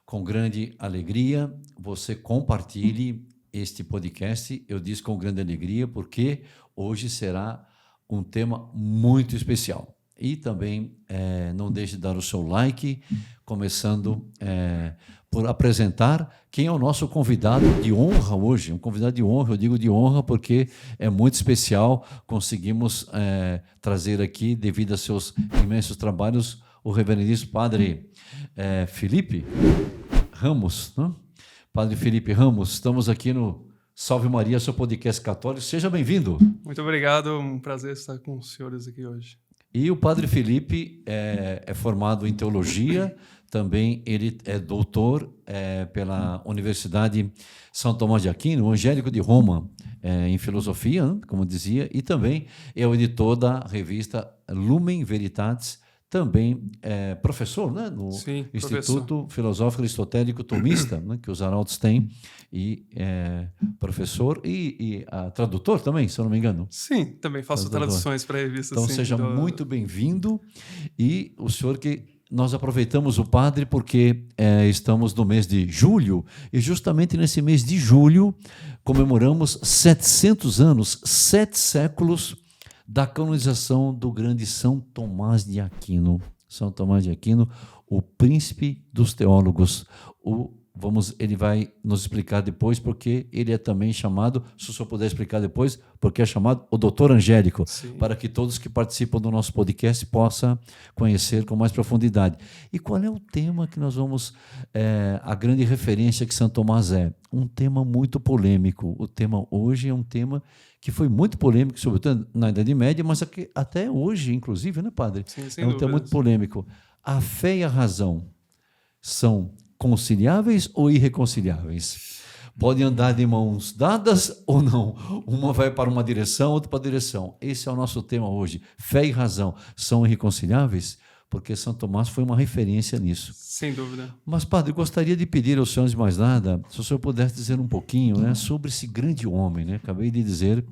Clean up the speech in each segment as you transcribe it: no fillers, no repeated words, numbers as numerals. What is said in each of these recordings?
com grande alegria, você compartilhe este podcast. Eu disse com grande alegria porque hoje será um tema muito especial. E também não deixe de dar o seu like, começando por apresentar quem é o nosso convidado de honra hoje. Um convidado de honra, eu digo de honra porque é muito especial. Conseguimos trazer aqui, devido a seus imensos trabalhos, o reverendíssimo Padre Felipe Ramos, né? Padre Felipe Ramos, estamos aqui no Salve Maria, seu podcast católico. Seja bem-vindo. Muito obrigado, um prazer estar com os senhores aqui hoje. E o Padre Felipe é formado em teologia, também ele é doutor pela Universidade São Tomás de Aquino, Angélico de Roma, em filosofia, né, como dizia, e também é o editor da revista Lumen Veritatis, também professor, né, no Instituto Filosófico Aristotélico Tomista, né, que os arautos têm, e professor e tradutor também, se eu não me engano. Sim, também faço traduções para a revista. Então, seja muito bem-vindo. E o senhor que nós aproveitamos o padre porque estamos no mês de julho, e justamente nesse mês de julho comemoramos 700 anos, 7 séculos da canonização do grande São Tomás de Aquino. São Tomás de Aquino, o príncipe dos teólogos. Ele vai nos explicar depois porque ele é também chamado, se o senhor puder explicar depois, porque é chamado o doutor Angélico, para que todos que participam do nosso podcast possam conhecer com mais profundidade. E qual é o tema que nós vamos, a grande referência que São Tomás é? Um tema muito polêmico. O tema hoje é um tema que foi muito polêmico, sobretudo na Idade Média, mas até hoje, inclusive, né, padre? Sim, é um tema muito polêmico. A fé e a razão são conciliáveis ou irreconciliáveis? Podem andar de mãos dadas ou não? Uma vai para uma direção, outra para a direção. Esse é o nosso tema hoje. Fé e razão são irreconciliáveis? Porque São Tomás foi uma referência nisso. Sem dúvida. Mas, padre, gostaria de pedir ao senhor, antes de mais nada, se o senhor pudesse dizer um pouquinho, né, sobre esse grande homem, né? Acabei de dizer,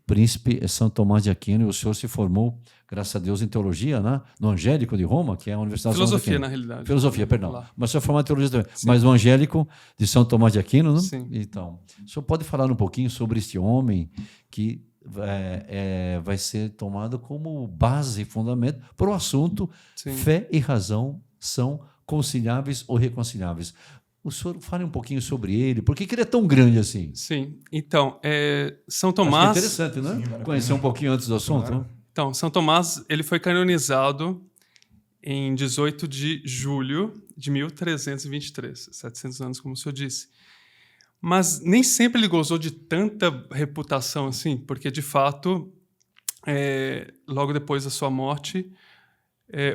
príncipe São Tomás de Aquino, e o senhor se formou, graças a Deus, em teologia, né, no Angélico de Roma, que é a Universidade Filosofia, na realidade. Filosofia, perdão. Lá. Mas o senhor é formado em teologia também. Sim. Mas no Angélico de São Tomás de Aquino, né? Sim. Então, o senhor pode falar um pouquinho sobre este homem que vai ser tomado como base e fundamento para o assunto fé e razão são conciliáveis ou reconciliáveis. O senhor fale um pouquinho sobre ele, por que ele é tão grande assim? Sim, então, São Tomás... Acho que é interessante, né? Sim, conhecer um pouquinho antes do assunto. Claro. Né? Então, São Tomás ele foi canonizado em 18 de julho de 1323, 700 anos, como o senhor disse. Mas nem sempre ele gozou de tanta reputação assim, porque, de fato, logo depois da sua morte,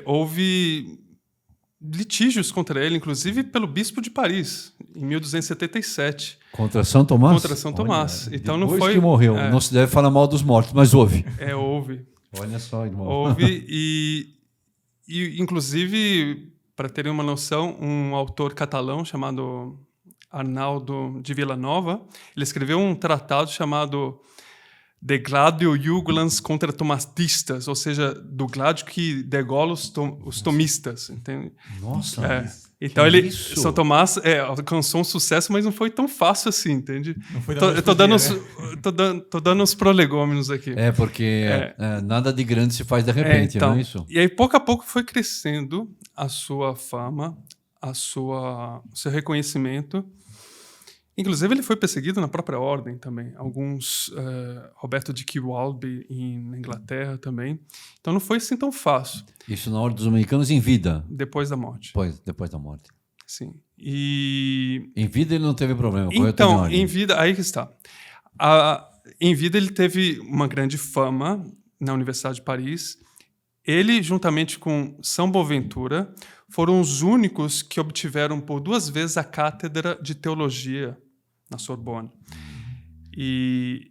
houve litígios contra ele, inclusive pelo bispo de Paris, em 1277. Contra São Tomás? Contra São Tomás. Olha, então, depois não foi, que morreu, não se deve falar mal dos mortos, mas houve. Houve. Olha só, irmão. Houve e inclusive, para terem uma noção, um autor catalão chamado Arnaldo de Villanova, ele escreveu um tratado chamado De Gladio Jugulans contra Tomatistas, ou seja, do gládio que degola os tomistas. Entende? Nossa! Então São Tomás alcançou um sucesso, mas não foi tão fácil assim, entende? Não foi tô dando os prolegômenos aqui. Porque nada de grande se faz de repente, então, não é isso? E aí, pouco a pouco, foi crescendo a sua fama, o seu reconhecimento. Inclusive, ele foi perseguido na própria ordem também. Alguns, Roberto de Quiralby na Inglaterra também. Então, não foi assim tão fácil. Isso na ordem dos dominicanos em vida? Depois da morte. Depois da morte. Sim. E... Em vida ele não teve problema, então, em vida, aí que está. Em vida ele teve uma grande fama na Universidade de Paris. Ele, juntamente com São Boaventura, foram os únicos que obtiveram por 2 vezes a cátedra de teologia na Sorbonne. E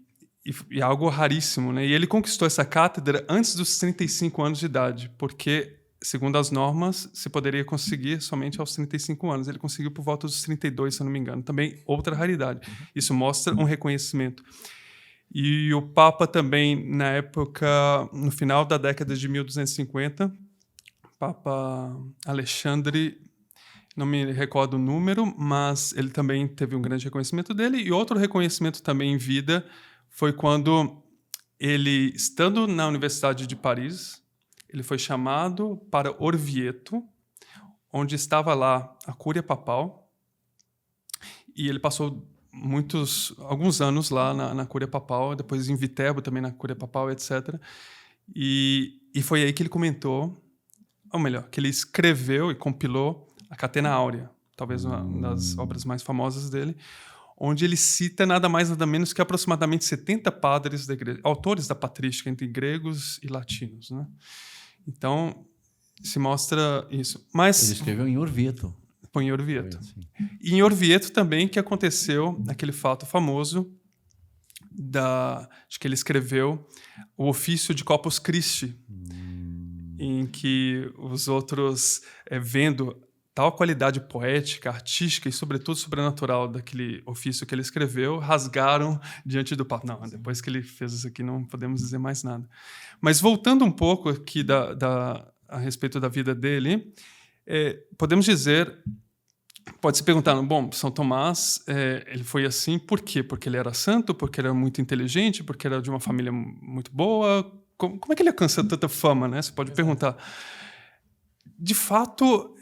é algo raríssimo, né? E ele conquistou essa cátedra antes dos 35 anos de idade, porque, segundo as normas, se poderia conseguir somente aos 35 anos. Ele conseguiu por volta dos 32, se eu não me engano. Também outra raridade. Isso mostra um reconhecimento. E o Papa também, na época, no final da década de 1250, Papa Alexandre, não me recordo o número, mas ele também teve um grande reconhecimento dele. E outro reconhecimento também em vida foi quando ele, estando na Universidade de Paris, ele foi chamado para Orvieto, onde estava lá a Cúria Papal, e ele passou alguns anos lá na Cúria Papal, depois em Viterbo também na Cúria Papal, etc. E foi aí que ele comentou, ou melhor, que ele escreveu e compilou a Catena Áurea, talvez uma das obras mais famosas dele, onde ele cita nada mais nada menos que aproximadamente 70 padres da igreja, autores da patrística entre gregos e latinos, né? Então, se mostra isso. Mas Ele escreveu em Orvieto. Foi em Orvieto. Assim. E em Orvieto também que aconteceu aquele fato famoso de que ele escreveu o ofício de Corpus Christi, em que os outros, vendo tal qualidade poética, artística e, sobretudo, sobrenatural daquele ofício que ele escreveu, rasgaram diante do Papa. Não, depois que ele fez isso aqui, não podemos dizer mais nada. Mas voltando um pouco aqui a respeito da vida dele, podemos dizer, pode se perguntar, bom, São Tomás, ele foi assim por quê? Porque ele era santo, porque era muito inteligente, porque era de uma família muito boa? Como é que ele alcança tanta fama, né? Você pode perguntar. De fato,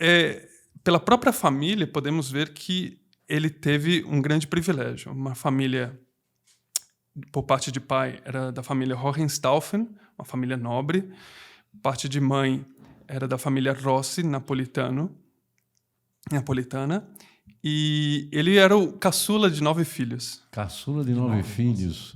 pela própria família, podemos ver que ele teve um grande privilégio. Uma família, por parte de pai, era da família Hohenstaufen, uma família nobre. Parte de mãe era da família Rossi, napolitana. E ele era o caçula de 9 filhos. Caçula de 9 filhos.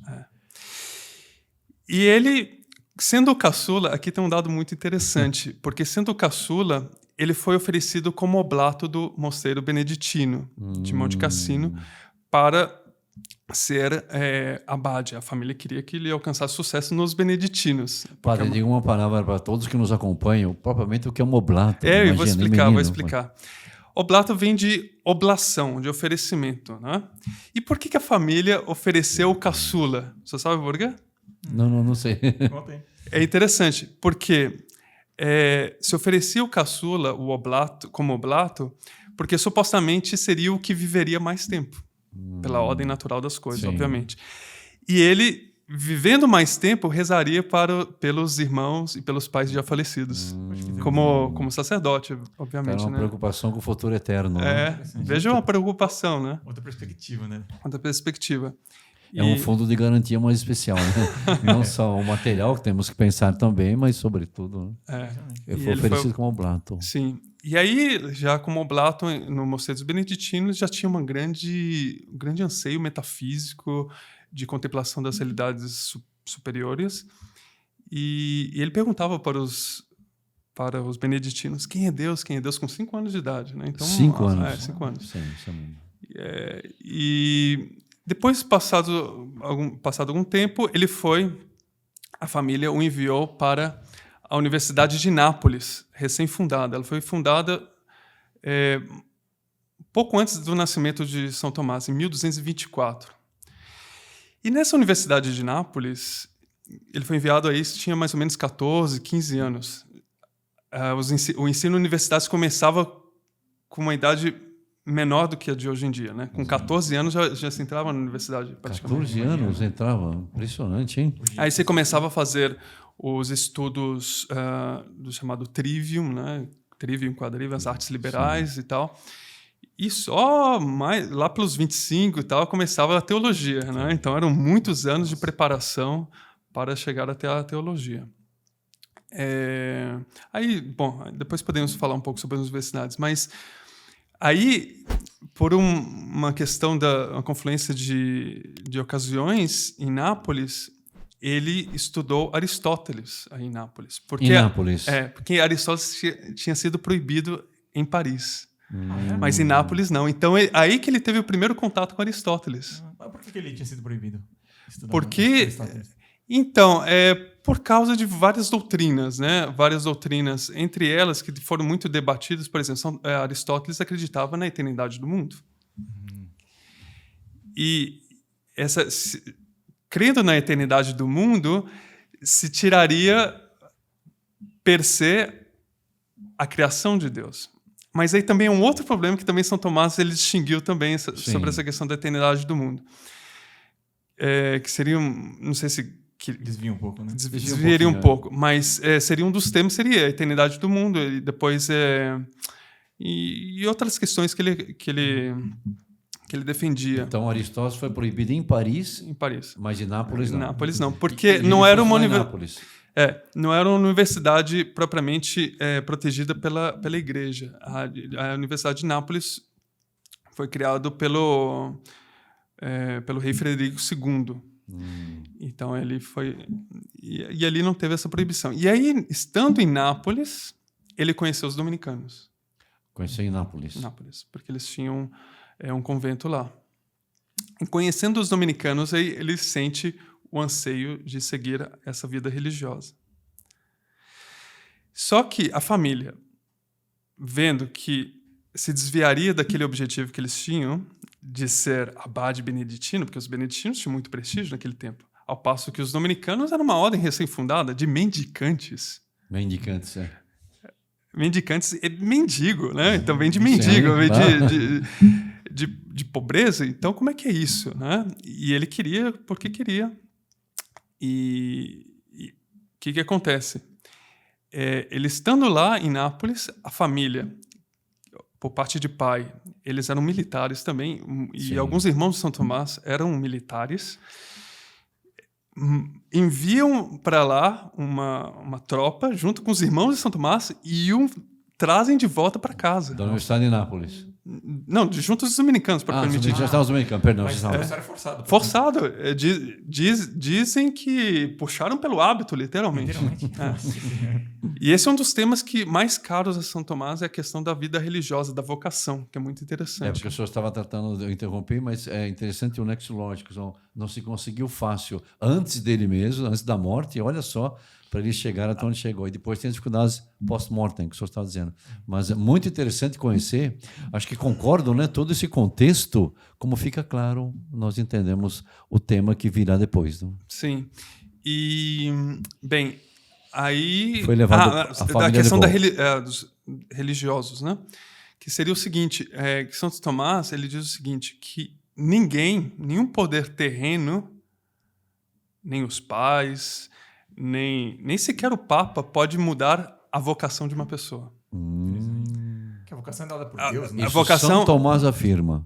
E ele, sendo o caçula, aqui tem um dado muito interessante, porque sendo o caçula, ele foi oferecido como oblato do mosteiro beneditino de Monte Cassino para ser abade. A família queria que ele alcançasse sucesso nos beneditinos. Padre, diga uma palavra para todos que nos acompanham, propriamente o que é um oblato. Eu vou explicar. Oblato vem de oblação, de oferecimento, né? E por que a família ofereceu o caçula? Você sabe por quê? Não sei. É interessante, porque se oferecia o caçula, o oblato, como oblato, porque supostamente seria o que viveria mais tempo, pela ordem natural das coisas, obviamente. E ele, vivendo mais tempo, rezaria pelos irmãos e pelos pais já falecidos, como sacerdote, obviamente. Era uma preocupação com o futuro eterno. Veja uma preocupação, né? Outra perspectiva, né? Outra perspectiva. É um fundo de garantia mais especial, né? Não só o material que temos que pensar também, mas sobretudo, né? Ele foi oferecido como oblato. Sim. E aí, já como oblato no Mosteiro dos Beneditinos, já tinha um grande anseio metafísico de contemplação das realidades superiores. E ele perguntava para os beneditinos quem é Deus, com 5 anos de idade, né? Então, 5 anos. 5 anos. Sim. E depois, passado algum tempo, a família o enviou para a Universidade de Nápoles, recém-fundada. Ela foi fundada pouco antes do nascimento de São Tomás, em 1224. E nessa Universidade de Nápoles, ele foi enviado aí, tinha mais ou menos 14, 15 anos. O ensino universitário começava com uma idade menor do que a de hoje em dia, né? Com 14 anos já se entrava na universidade, praticamente. 14 anos entrava, impressionante, hein? Aí você começava a fazer os estudos do chamado Trivium, né? Trivium, Quadrivium, as artes liberais e tal. E só lá pelos 25 e tal começava a teologia, né? Então eram muitos anos de preparação para chegar até a teologia. Aí, bom, depois podemos falar um pouco sobre as universidades, mas aí, por uma questão uma confluência de ocasiões, em Nápoles, ele estudou Aristóteles aí em Nápoles. Porque Aristóteles tinha sido proibido em Paris. Mas em Nápoles não. Então, aí que ele teve o primeiro contato com Aristóteles. Mas por que ele tinha sido proibido? Porque... Então, por causa de várias doutrinas, né? Várias doutrinas, entre elas que foram muito debatidas. Por exemplo, Aristóteles acreditava na eternidade do mundo. E crendo na eternidade do mundo, se tiraria per se a criação de Deus. Mas aí também é um outro problema que também São Tomás ele distinguiu também Sim. sobre essa questão da eternidade do mundo. Que seria, não sei se... Desvia um pouco, né? Desviaria um pouco, mas seria um dos temas, seria a eternidade do mundo, e depois... E outras questões que ele defendia. Então, Aristóteles foi proibido em Paris, mas em Nápoles não. Nápolis não, porque E não ele era uma funcionou em universidade... não era uma universidade propriamente protegida pela igreja. A Universidade de Nápoles foi criada pelo rei Frederico II. Então ele foi... E ali não teve essa proibição. E aí, estando em Nápoles, ele conheceu os dominicanos. Conheceu em Nápoles. Porque eles tinham um convento lá. E conhecendo os dominicanos, aí ele sente o anseio de seguir essa vida religiosa. Só que a família, vendo que se desviaria daquele objetivo que eles tinham, de ser abade beneditino, porque os beneditinos tinham muito prestígio naquele tempo, ao passo que os dominicanos eram uma ordem recém-fundada de mendicantes. Mendicantes, Mendicantes é mendigo, né? Então vem de mendigo, vem de pobreza. Então, como é que é isso, né? E ele queria, porque queria. E o que acontece? Ele estando lá em Nápoles, a família, por parte de pai, eles eram militares também, e alguns irmãos de São Tomás eram militares. Enviam para lá uma tropa junto com os irmãos de São Tomás e trazem de volta para casa. Da Universidade de Nápoles. Não, junto dos dominicanos, para permitir. Já estavam os dominicanos, perdão. Mas era forçado. Forçado. Dizem que puxaram pelo hábito, literalmente. E esse é um dos temas que mais caros a São Tomás, é a questão da vida religiosa, da vocação, que é muito interessante. Porque o senhor estava tratando, eu interrompi, mas é interessante o nexo lógico. Não se conseguiu fácil antes dele mesmo, antes da morte, e olha só, para ele chegar até onde chegou. E depois tem as dificuldades post-mortem, que o senhor estava dizendo. Mas é muito interessante conhecer, acho que concordam, né? Todo esse contexto, como fica claro, nós entendemos o tema que virá depois. Não? Sim. E, bem, aí... Foi levado a família da questão de dos religiosos, né? Que seria o seguinte, que Santo Tomás, ele diz o seguinte, que nenhum poder terreno, nem os pais, nem sequer o Papa pode mudar a vocação de uma pessoa. Que a vocação é dada por Deus, né? A vocação, São Tomás afirma.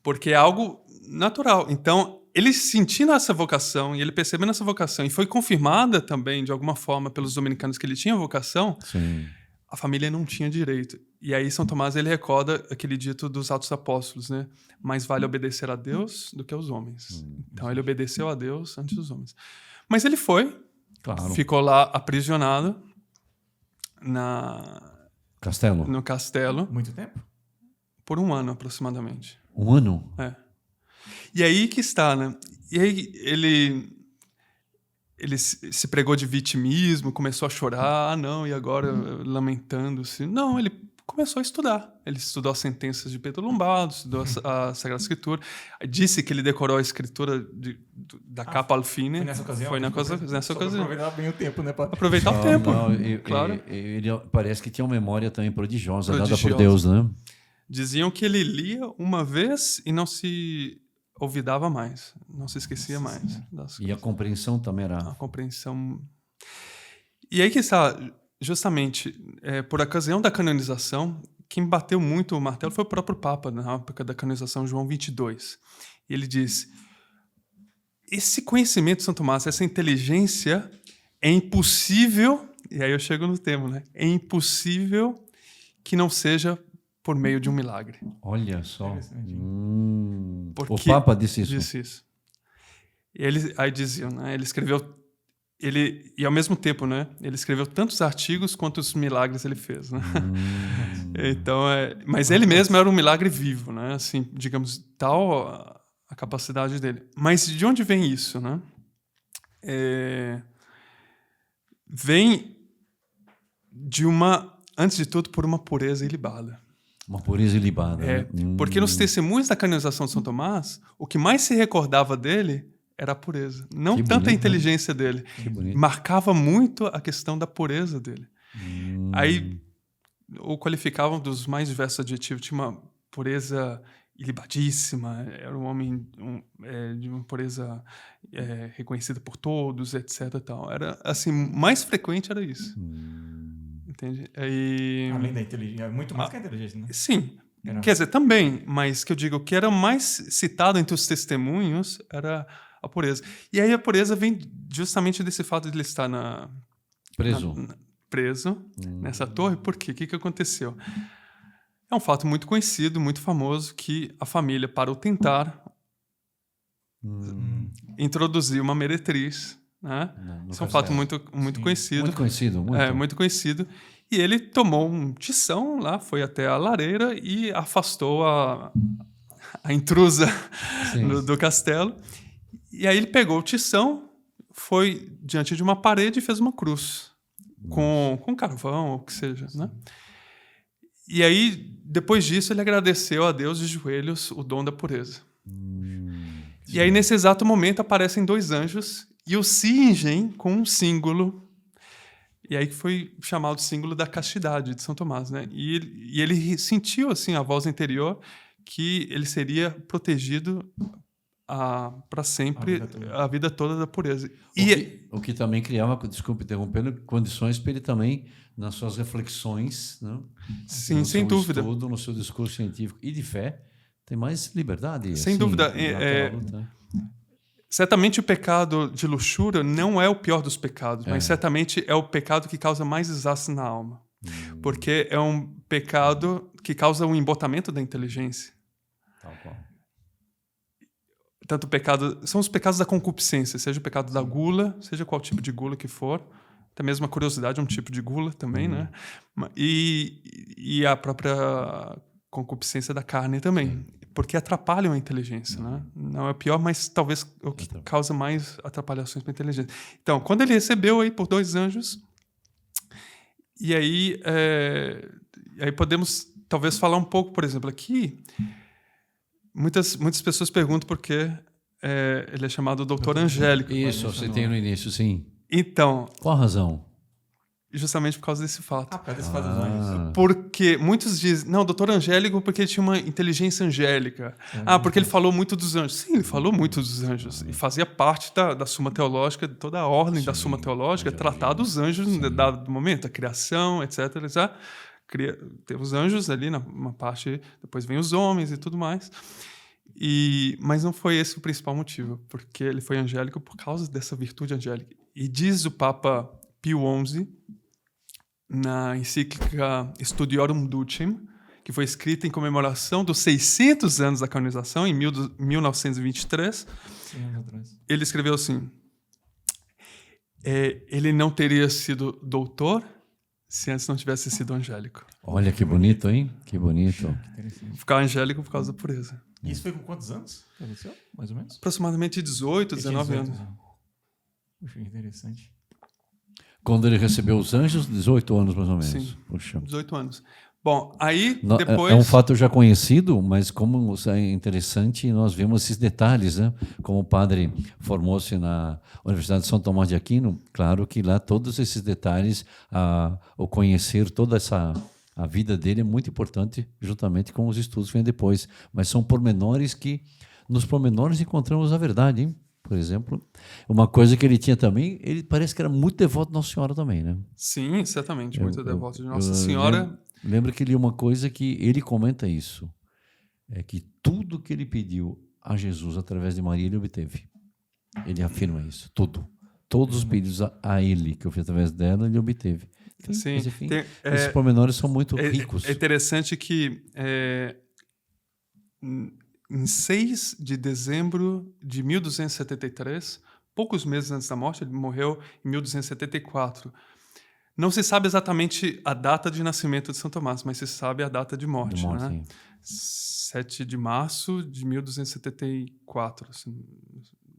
Porque é algo natural. Então, ele sentindo essa vocação e ele percebendo essa vocação, e foi confirmada também, de alguma forma, pelos dominicanos que ele tinha vocação, a família não tinha direito. E aí São Tomás ele recorda aquele dito dos Atos Apóstolos, né? Mais vale obedecer a Deus do que aos homens. Então ele obedeceu a Deus antes dos homens. Mas ele foi, ficou lá aprisionado no castelo. Muito tempo? Por 1 ano, aproximadamente. 1 ano? E aí que está, né? E aí ele se pregou de vitimismo, começou a chorar, e agora lamentando-se. Não, ele começou a estudar. Ele estudou as sentenças de Pedro Lombardo, estudou a Sagrada Escritura. Disse que ele decorou a escritura da capa al fine. Foi nessa ocasião? Foi nessa ocasião. Aproveitar bem o tempo, né, padre? Aproveitar o tempo, claro. Ele parece que tinha uma memória também prodigiosa, dada por Deus, né? Diziam que ele lia uma vez e não se olvidava mais, não se esquecia mais. E a compreensão também era... A compreensão... E aí que está, justamente, por ocasião da canonização, quem bateu muito o martelo foi o próprio Papa, na época da canonização, João 22. E ele diz, esse conhecimento de São Tomás, essa inteligência, é impossível, e aí eu chego no tema, né? É impossível que não seja por meio de um milagre. Olha só. O Papa disse isso. Disse isso. E aí diziam, né? Ele escreveu... E ao mesmo tempo, né? Ele escreveu tantos artigos quantos milagres ele fez, né? Então, mas ele mesmo era um milagre vivo, né? Assim, digamos, tal a capacidade dele. Mas de onde vem isso, né? Vem antes de tudo, por uma pureza ilibada. Uma pureza ilibada. Porque nos testemunhos da canonização de São Tomás, o que mais se recordava dele era a pureza. Não tanto a inteligência dele. Que bonito. Marcava muito a questão da pureza dele. Aí, o qualificavam dos mais diversos adjetivos. Tinha uma pureza ilibadíssima, era um homem de uma pureza reconhecida por todos, etc. Tal. Era assim, mais frequente era isso. Entende? Além da inteligência, muito mais que a inteligência, né? Sim. Quer dizer, também, mas que eu digo, o que era mais citado entre os testemunhos era a pureza. E aí a pureza vem justamente desse fato de ele estar preso nessa torre. Por quê? O que aconteceu? É um fato muito conhecido, muito famoso, que a família, para o tentar, introduzir uma meretriz. Né? Isso é um fato muito conhecido. Muito conhecido. Muito conhecido. E ele tomou um tição lá, foi até a lareira e afastou a intrusa do castelo. E aí ele pegou o tição, foi diante de uma parede e fez uma cruz com carvão, ou o que seja. Né? E aí, depois disso, ele agradeceu a Deus de joelhos o dom da pureza. E aí, nesse exato momento, aparecem 2 anjos e o cingem com um símbolo. E aí que foi chamado o símbolo da castidade de São Tomás, né? E ele sentiu assim a voz interior que ele seria protegido para sempre, a vida toda da pureza. O que também criava, desculpe interrompendo, condições para ele também, nas suas reflexões, né? Sim, no sem seu dúvida. estudo, no seu discurso científico e de fé, tem mais liberdade. Sem assim, dúvida. Certamente o pecado de luxúria não é o pior dos pecados, mas certamente é o pecado que causa mais desastre na alma. Porque é um pecado que causa um embotamento da inteligência. Tal qual. Tanto são os pecados da concupiscência, seja o pecado da gula, seja qual tipo de gula que for. Até mesmo a curiosidade é um tipo de gula também, né? E a própria concupiscência da carne também. Porque atrapalham a inteligência, né? Não é o pior, mas talvez o que causa mais atrapalhações para a inteligência. Então, quando ele recebeu aí por 2 anjos, e aí podemos talvez falar um pouco, por exemplo, aqui, muitas pessoas perguntam por que ele é chamado Doutor Angélico. Isso, você tem no início, sim. Então... Qual a razão? Justamente por causa desse fato. Por causa desse fato dos anjos. Porque muitos dizem, não, doutor Angélico porque ele tinha uma inteligência angélica. Porque ele falou muito dos anjos. Sim, ele falou muito dos anjos. E fazia parte da Suma Teológica, de toda a ordem da Suma Teológica, tratar dos anjos no dado momento, a criação, etc. Tem os anjos ali numa parte, depois vem os homens e tudo mais. Mas não foi esse o principal motivo, porque ele foi angélico por causa dessa virtude angélica. E diz o Papa Pio XI, na encíclica Studiorum Ducem, que foi escrita em comemoração dos 600 anos da canonização, em 1923, ele escreveu assim: ele não teria sido doutor se antes não tivesse sido angélico. Olha que bonito, hein? Que bonito. Ficar angélico por causa da pureza. E isso foi com quantos anos? Mais ou menos? Aproximadamente 18, 19 anos. Puxa, que interessante. Quando ele recebeu os anjos, 18 anos mais ou menos. Sim, puxa. 18 anos. Bom, aí depois... É um fato já conhecido, mas como é interessante, nós vemos esses detalhes, né? Como o padre formou-se na Universidade de São Tomás de Aquino, claro que lá todos esses detalhes, o conhecer toda a vida dele é muito importante, juntamente com os estudos que vêm depois. Mas são pormenores que, nos pormenores encontramos a verdade, hein? Por exemplo, uma coisa que ele tinha também, ele parece que era muito devoto de Nossa Senhora também, né? Sim, certamente, muito devoto de Nossa Senhora. Lembra que ele uma coisa que ele comenta isso, é que tudo que ele pediu a Jesus através de Maria, ele obteve. Ele afirma isso, tudo. Todos os pedidos a ele, que eu fiz através dela, ele obteve. Enfim, sim, mas, enfim, esses pormenores são muito ricos. É interessante que em 6 de dezembro de 1273, poucos meses antes da morte, ele morreu em 1274. Não se sabe exatamente a data de nascimento de São Tomás, mas se sabe a data de morte. Né? 7 de março de 1274.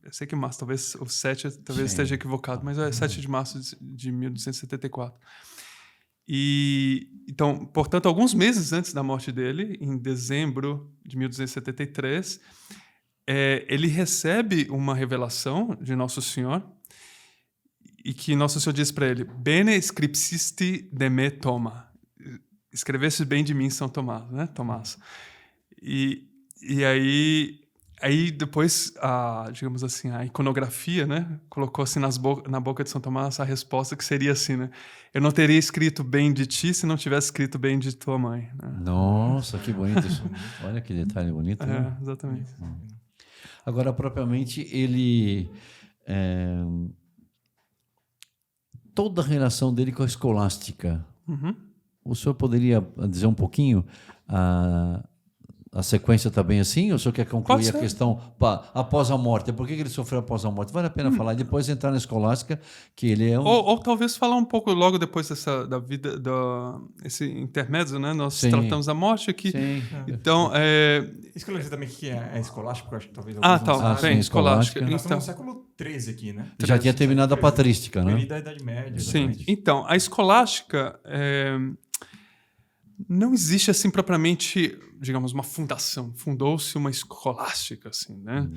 Eu sei que março, talvez o 7 esteja equivocado, mas é 7 de março de 1274. Então, portanto, alguns meses antes da morte dele, em dezembro de 1273, ele recebe uma revelação de Nosso Senhor, e que Nosso Senhor diz para ele: Bene scripsisti de me Toma. escrevesse bem de mim, São Tomás, né? Tomás. E aí depois, digamos assim, a iconografia, né? Colocou assim na boca de São Tomás a resposta que seria assim, né? Eu não teria escrito bem de ti se não tivesse escrito bem de tua mãe. Né? Nossa, que bonito isso. Olha que detalhe bonito. Né? Exatamente. Agora, propriamente, ele... toda a relação dele com a escolástica. O senhor poderia dizer um pouquinho a sequência está bem assim? Ou o senhor quer concluir a questão após a morte? Por que ele sofreu após a morte? Vale a pena falar e depois entrar na escolástica, que ele é ou talvez falar um pouco logo depois da vida, esse intermédio, né? Nós tratamos da morte aqui. Sim. Então, Escolástica também que é escolástico, eu acho que talvez bem, escolástica. Nós estamos no século XIII aqui, né? Já tinha terminado a patrística, né? Da Idade Média. Sim. Então, a escolástica... não existe assim propriamente, digamos, uma fundação. Fundou-se uma escolástica, assim, né?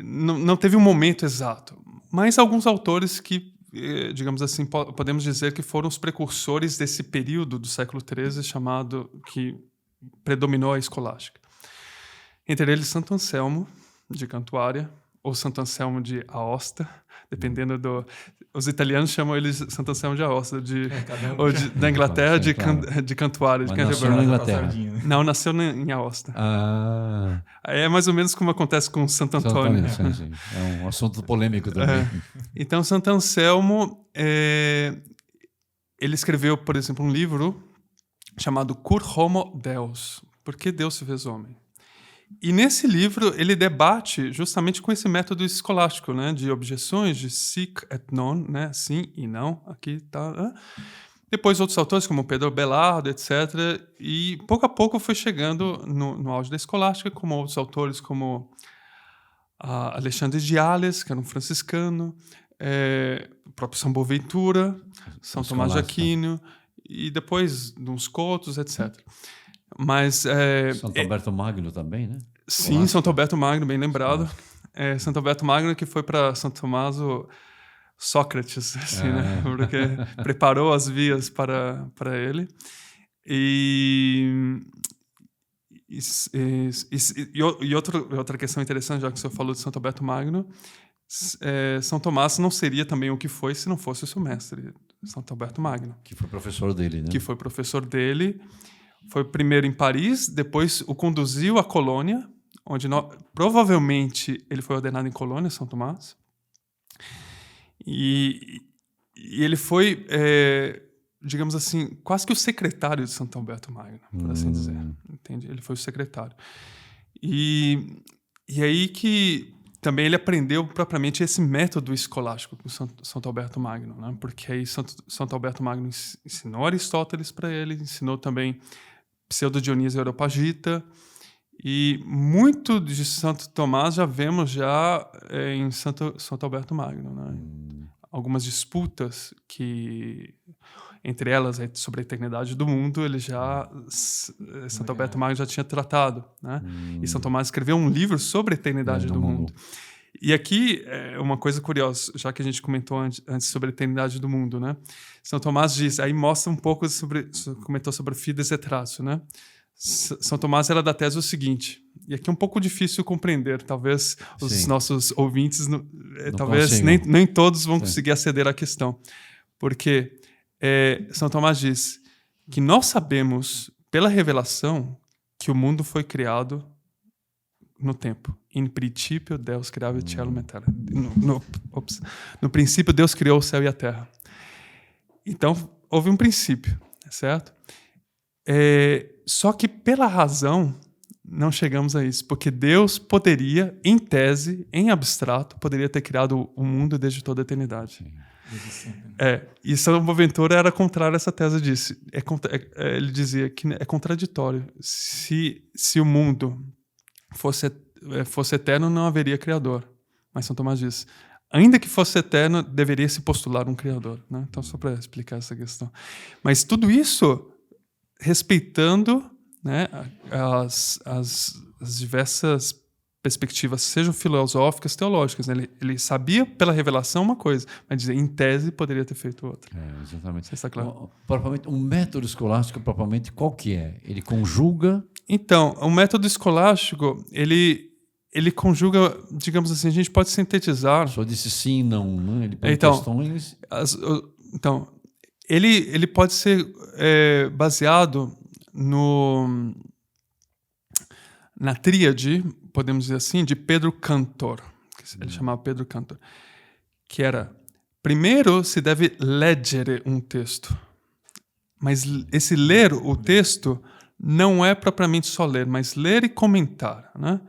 Não teve um momento exato, mas alguns autores que, digamos assim, podemos dizer que foram os precursores desse período do século XIII que predominou a escolástica. Entre eles, Santo Anselmo de Cantuária ou Santo Anselmo de Aosta, dependendo do... Os italianos chamam eles Santo Anselmo de Aosta, da Inglaterra, de Cantuária, de Canterbury. Nasceu na Inglaterra. Não, nasceu em Aosta. É mais ou menos como acontece com Santo Antônio. Sim. É um assunto polêmico também. Então, Santo Anselmo, ele escreveu, por exemplo, um livro chamado Cur Homo Deus, Por que Deus se fez homem? E nesse livro ele debate justamente com esse método escolástico, né, de objeções, de sic et non, né, sim e não, aqui tá. Depois outros autores como Pedro Belardo, etc. E pouco a pouco foi chegando no auge da escolástica, como outros autores como Alexandre de Sales, que era um franciscano, o próprio São Boaventura, São Tomás de Aquino, e depois uns Coutos, etc. Mas Santo Alberto Magno também, né? Sim, Santo Alberto Magno, bem lembrado. Santo Alberto Magno que foi para Santo Tomás o Sócrates, assim, né? Porque preparou as vias para ele. E outra questão interessante, já que o senhor falou de Santo Alberto Magno, São Tomás não seria também o que foi se não fosse o seu mestre, Santo Alberto Magno. Que foi professor dele, né? Que foi professor dele. Foi primeiro em Paris, depois o conduziu à Colônia, onde provavelmente ele foi ordenado em Colônia, São Tomás. E ele foi, digamos assim, quase que o secretário de Santo Alberto Magno, por assim dizer. Entende? Ele foi o secretário. E aí que também ele aprendeu propriamente esse método escolástico com Santo Alberto Magno, né? Porque aí Santo Alberto Magno ensinou Aristóteles para ele, ensinou também Pseudo-Dionísio Areopagita, e muito de Santo Tomás já vemos em Santo Alberto Magno, né? Algumas disputas que, entre elas, sobre a eternidade do mundo, Santo Alberto Magno já tinha tratado, né? E São Tomás escreveu um livro sobre a eternidade do mundo. E aqui é uma coisa curiosa, já que a gente comentou antes sobre a eternidade do mundo, né? São Tomás diz, aí mostra um pouco comentou sobre Fides et Ratio, né? São Tomás era da tese o seguinte, e aqui é um pouco difícil compreender, talvez os nossos ouvintes, talvez nem todos vão conseguir aceder à questão, porque São Tomás diz que nós sabemos, pela revelação, que o mundo foi criado no tempo. In principio, Deus criava o cielo e a terra. No princípio, Deus criou o céu e a terra. Então, houve um princípio, certo? Só que, pela razão, não chegamos a isso. Porque Deus poderia, em tese, em abstrato, poderia ter criado o mundo desde toda a eternidade. E São Boaventura era contrário a essa tese disso. Ele dizia que é contraditório. Se o mundo fosse eterno, não haveria criador. Mas São Tomás diz, ainda que fosse eterno, deveria se postular um criador, né? Então, só para explicar essa questão. Mas tudo isso respeitando, né, as diversas perspectivas, sejam filosóficas, teológicas. Né? Ele sabia pela revelação uma coisa, mas dizer, em tese poderia ter feito outra. Exatamente. Você está claro? Propriamente, um método escolástico, propriamente, qual que é? Ele conjuga... Então, o método escolástico, ele conjuga, digamos assim, a gente pode sintetizar... Só disse sim, não, né? Ele põe Então, questões... Então, ele pode ser baseado na tríade, podemos dizer assim, de Pedro Cantor. Ele chamava Pedro Cantor. Que era, primeiro se deve leggere um texto. Mas esse ler o texto não é propriamente só ler, mas ler e comentar. Né?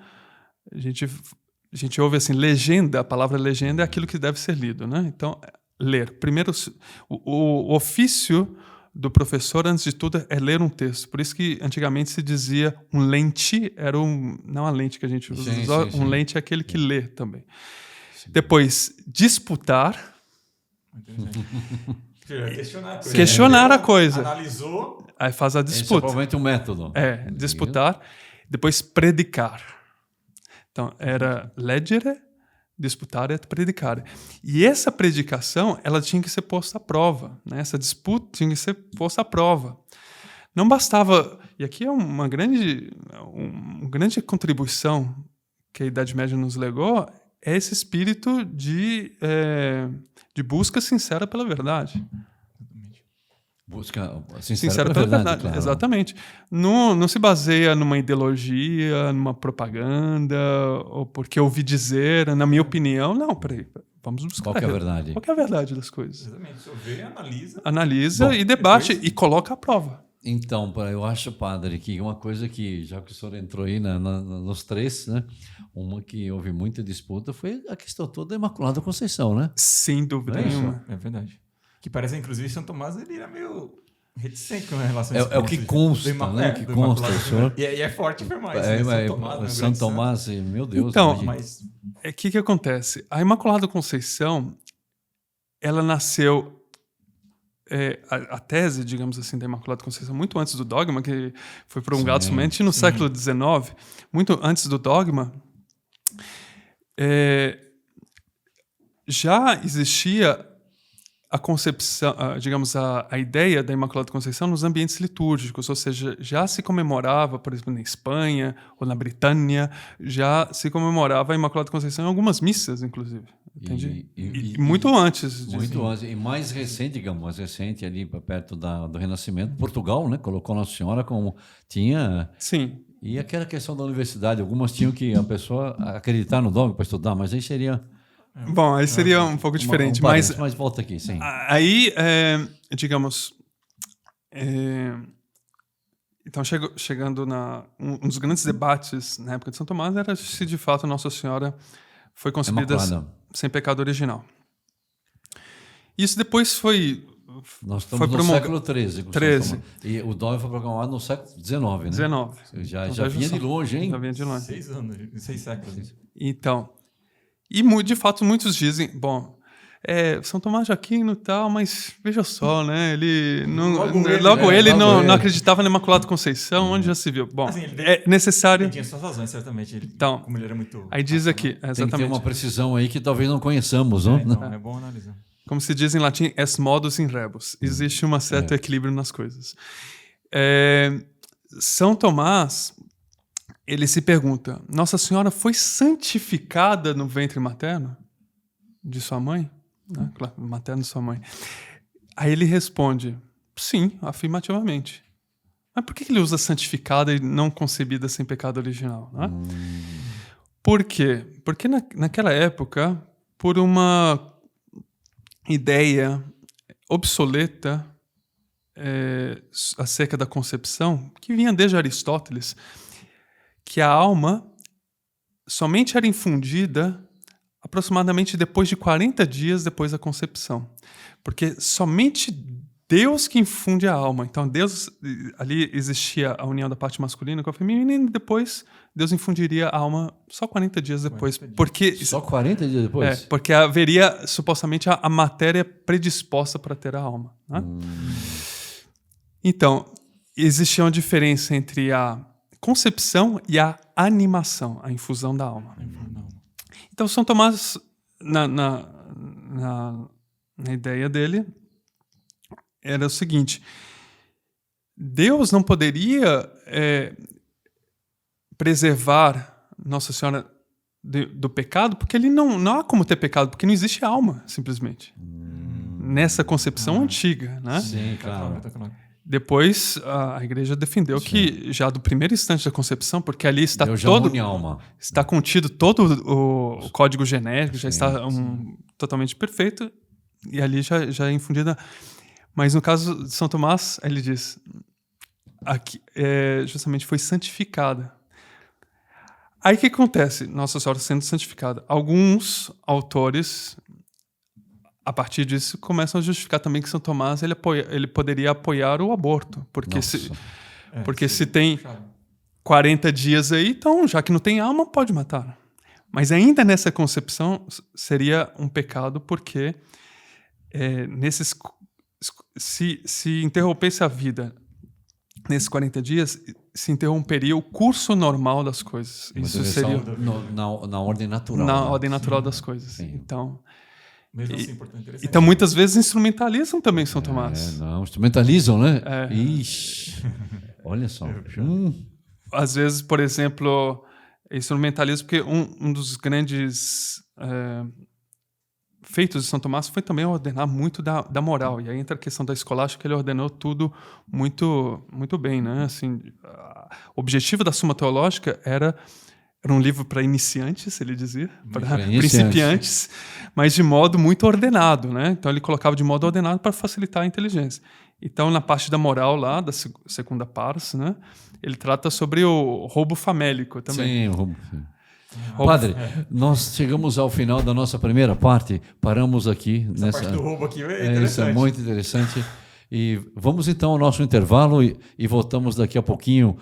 A gente ouve assim, legenda, a palavra legenda é aquilo que deve ser lido. Né? Então, ler. Primeiro, o ofício do professor, antes de tudo, é ler um texto. Por isso que antigamente se dizia um lente, não a lente que a gente usa, um lente é aquele que lê também. Sim. Depois, disputar. Questionar a coisa. Analisou. Aí faz a disputa. Esse é provavelmente um método. Disputar. Depois, predicar. Então, era leggere, disputar e predicare. E essa predicação, ela tinha que ser posta à prova. Né? Essa disputa tinha que ser posta à prova. Não bastava... E aqui é uma grande contribuição que a Idade Média nos legou, é esse espírito de busca sincera pela verdade. Busca sincera pela verdade, claro. Exatamente. Não se baseia numa ideologia, numa propaganda, ou porque ouvi dizer, na minha opinião. Não, peraí. Vamos buscar. Qual que é a verdade? Qual que é a verdade das coisas? Exatamente. Você vê, analisa. Analisa e debate e coloca à prova. Então, eu acho, padre, que uma coisa que, já que o senhor entrou aí nos três, né, uma que houve muita disputa foi a questão toda da Imaculada Conceição, né? Sem dúvida nenhuma. É verdade. Que parece, inclusive, São Tomás, ele era meio reticente com relação a isso. É o que consta, né? Que consta, o senhor. E é forte afirmar isso. São Tomás, meu Deus. Então, o que acontece? A Imaculada Conceição, ela nasceu... a tese, digamos assim, da Imaculada Conceição, muito antes do dogma, que foi promulgado somente no século XIX, muito antes do dogma, já existia a concepção, digamos, a ideia da Imaculada Conceição nos ambientes litúrgicos, ou seja, já se comemorava, por exemplo, na Espanha ou na Britânia, já se comemorava a Imaculada Conceição em algumas missas, inclusive. Entende? E muito antes disso. Muito antes. E mais recente, digamos, ali perto do Renascimento, Portugal, né, colocou Nossa Senhora como tinha... Sim. E aquela questão da universidade, algumas tinham que a pessoa acreditar no dogma para estudar, mas aí seria... Bom, aí seria um pouco diferente. Mas volta aqui, sim. Aí, digamos... Então, chegando um dos grandes debates na época de São Tomás era se, de fato, Nossa Senhora foi concebida sem pecado original. Isso depois foi... Nós estamos no século XIII. E o dogma foi proclamado no século XIX, né? XIX. Já vinha de longe, hein? Já vinha de longe. 6 anos, 6 séculos. Então... E, de fato, muitos dizem, bom, São Tomás de Aquino e tal, mas veja só, né? Ele não acreditava na Imaculada Conceição, onde já se viu. Bom, assim, é necessário... Ele tinha suas razões, certamente. Então, como ele era muito... Aí diz aqui, exatamente. Tem que ter uma precisão aí que talvez não conheçamos, não? Então, é bom analisar. Como se diz em latim, es modus in rebus. Existe um certo equilíbrio nas coisas. São Tomás... Ele se pergunta, Nossa Senhora foi santificada no ventre materno de sua mãe? Né? Claro, materno de sua mãe. Aí ele responde, sim, afirmativamente. Mas por que ele usa santificada e não concebida sem pecado original? Né? Por quê? Porque naquela época, por uma ideia obsoleta acerca da concepção, que vinha desde Aristóteles, que a alma somente era infundida aproximadamente depois de 40 dias depois da concepção. Porque somente Deus que infunde a alma. Então, ali existia a união da parte masculina com a feminina e depois Deus infundiria a alma só 40 dias depois. 40 dias. Porque, só 40 dias depois? Porque haveria, supostamente, a matéria predisposta para ter a alma. Né? Então, existia uma diferença entre a concepção e a animação, a infusão da alma. Então, São Tomás, na ideia dele, era o seguinte: Deus não poderia preservar Nossa Senhora do pecado, porque ele não há como ter pecado, porque não existe alma, simplesmente. Nessa concepção antiga, né? Sim, claro. Depois, a igreja defendeu que já do primeiro instante da concepção, porque ali está Deus já todo... une a alma. Está contido todo o código genético, já está totalmente perfeito, e ali já é infundida. Mas no caso de São Tomás, ele diz, aqui, justamente foi santificada. Aí o que acontece? Nossa Senhora sendo santificada. Alguns autores, a partir disso, começam a justificar também que São Tomás ele poderia apoiar o aborto. Porque se tem 40 dias aí, então, já que não tem alma, pode matar. Mas ainda nessa concepção, seria um pecado, porque se interrompesse a vida nesses 40 dias, se interromperia o curso normal das coisas. Isso seria na ordem natural. Na ordem natural das coisas. Sim. Então, mesmo assim, importante. então, muitas vezes instrumentalizam também São Tomás. Não, instrumentalizam, né? Ixi, olha só. Às vezes, por exemplo, instrumentalismo, porque um dos grandes feitos de São Tomás foi também ordenar muito da moral. E aí entra a questão da escolástica, ele ordenou tudo muito, muito bem, né? Assim, o objetivo da Suma Teológica era um livro para iniciantes, ele dizia, para principiantes, mas de modo muito ordenado, né? Então ele colocava de modo ordenado para facilitar a inteligência. Então, na parte da moral lá, da segunda pars, né? Ele trata sobre o roubo famélico também. Sim, o roubo. Padre, nós chegamos ao final da nossa primeira parte, paramos aqui. Essa parte do roubo aqui é interessante. Isso é muito interessante. E vamos então ao nosso intervalo e voltamos daqui a pouquinho